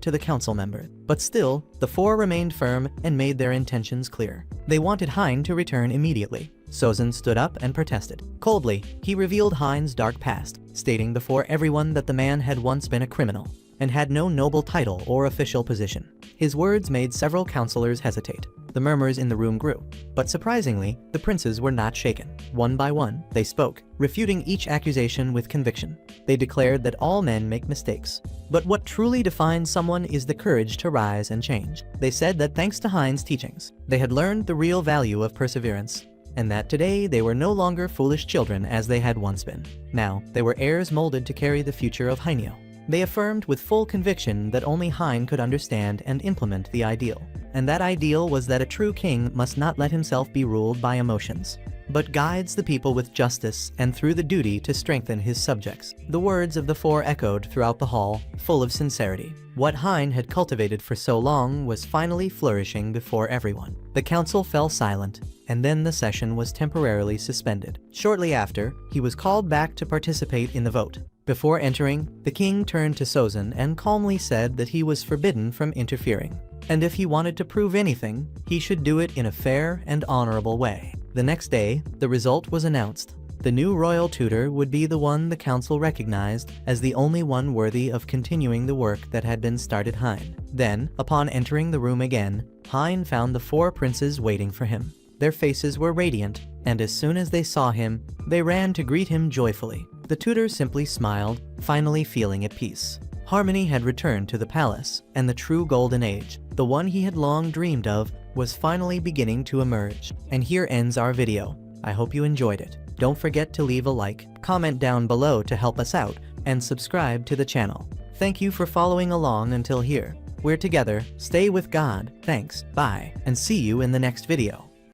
to the council member, but still, the four remained firm and made their intentions clear. They wanted Hine to return immediately. Sozin stood up and protested. Coldly, he revealed Hine's dark past, stating before everyone that the man had once been a criminal and had no noble title or official position. His words made several councillors hesitate. The murmurs in the room grew, but surprisingly, the princes were not shaken. One by one, they spoke, refuting each accusation with conviction. They declared that all men make mistakes, but what truly defines someone is the courage to rise and change. They said that thanks to Hine's teachings, they had learned the real value of perseverance, and that today they were no longer foolish children as they had once been. Now, they were heirs molded to carry the future of Hine. They affirmed with full conviction that only Hine could understand and implement the ideal. And that ideal was that a true king must not let himself be ruled by emotions, but guides the people with justice and through the duty to strengthen his subjects. The words of the four echoed throughout the hall, full of sincerity. What Hine had cultivated for so long was finally flourishing before everyone. The council fell silent, and then the session was temporarily suspended. Shortly after, he was called back to participate in the vote. Before entering, the king turned to Sozin and calmly said that he was forbidden from interfering, and if he wanted to prove anything, he should do it in a fair and honorable way. The next day, the result was announced. The new royal tutor would be the one the council recognized as the only one worthy of continuing the work that had been started Hine. Then, upon entering the room again, Hine found the four princes waiting for him. Their faces were radiant, and as soon as they saw him, they ran to greet him joyfully. The tutor simply smiled, finally feeling at peace. Harmony had returned to the palace, and the true golden age, the one he had long dreamed of, was finally beginning to emerge. And here ends our video. I hope you enjoyed it. Don't forget to leave a like, comment down below to help us out, and subscribe to the channel. Thank you for following along until here. We're together, stay with God, thanks, bye, and see you in the next video.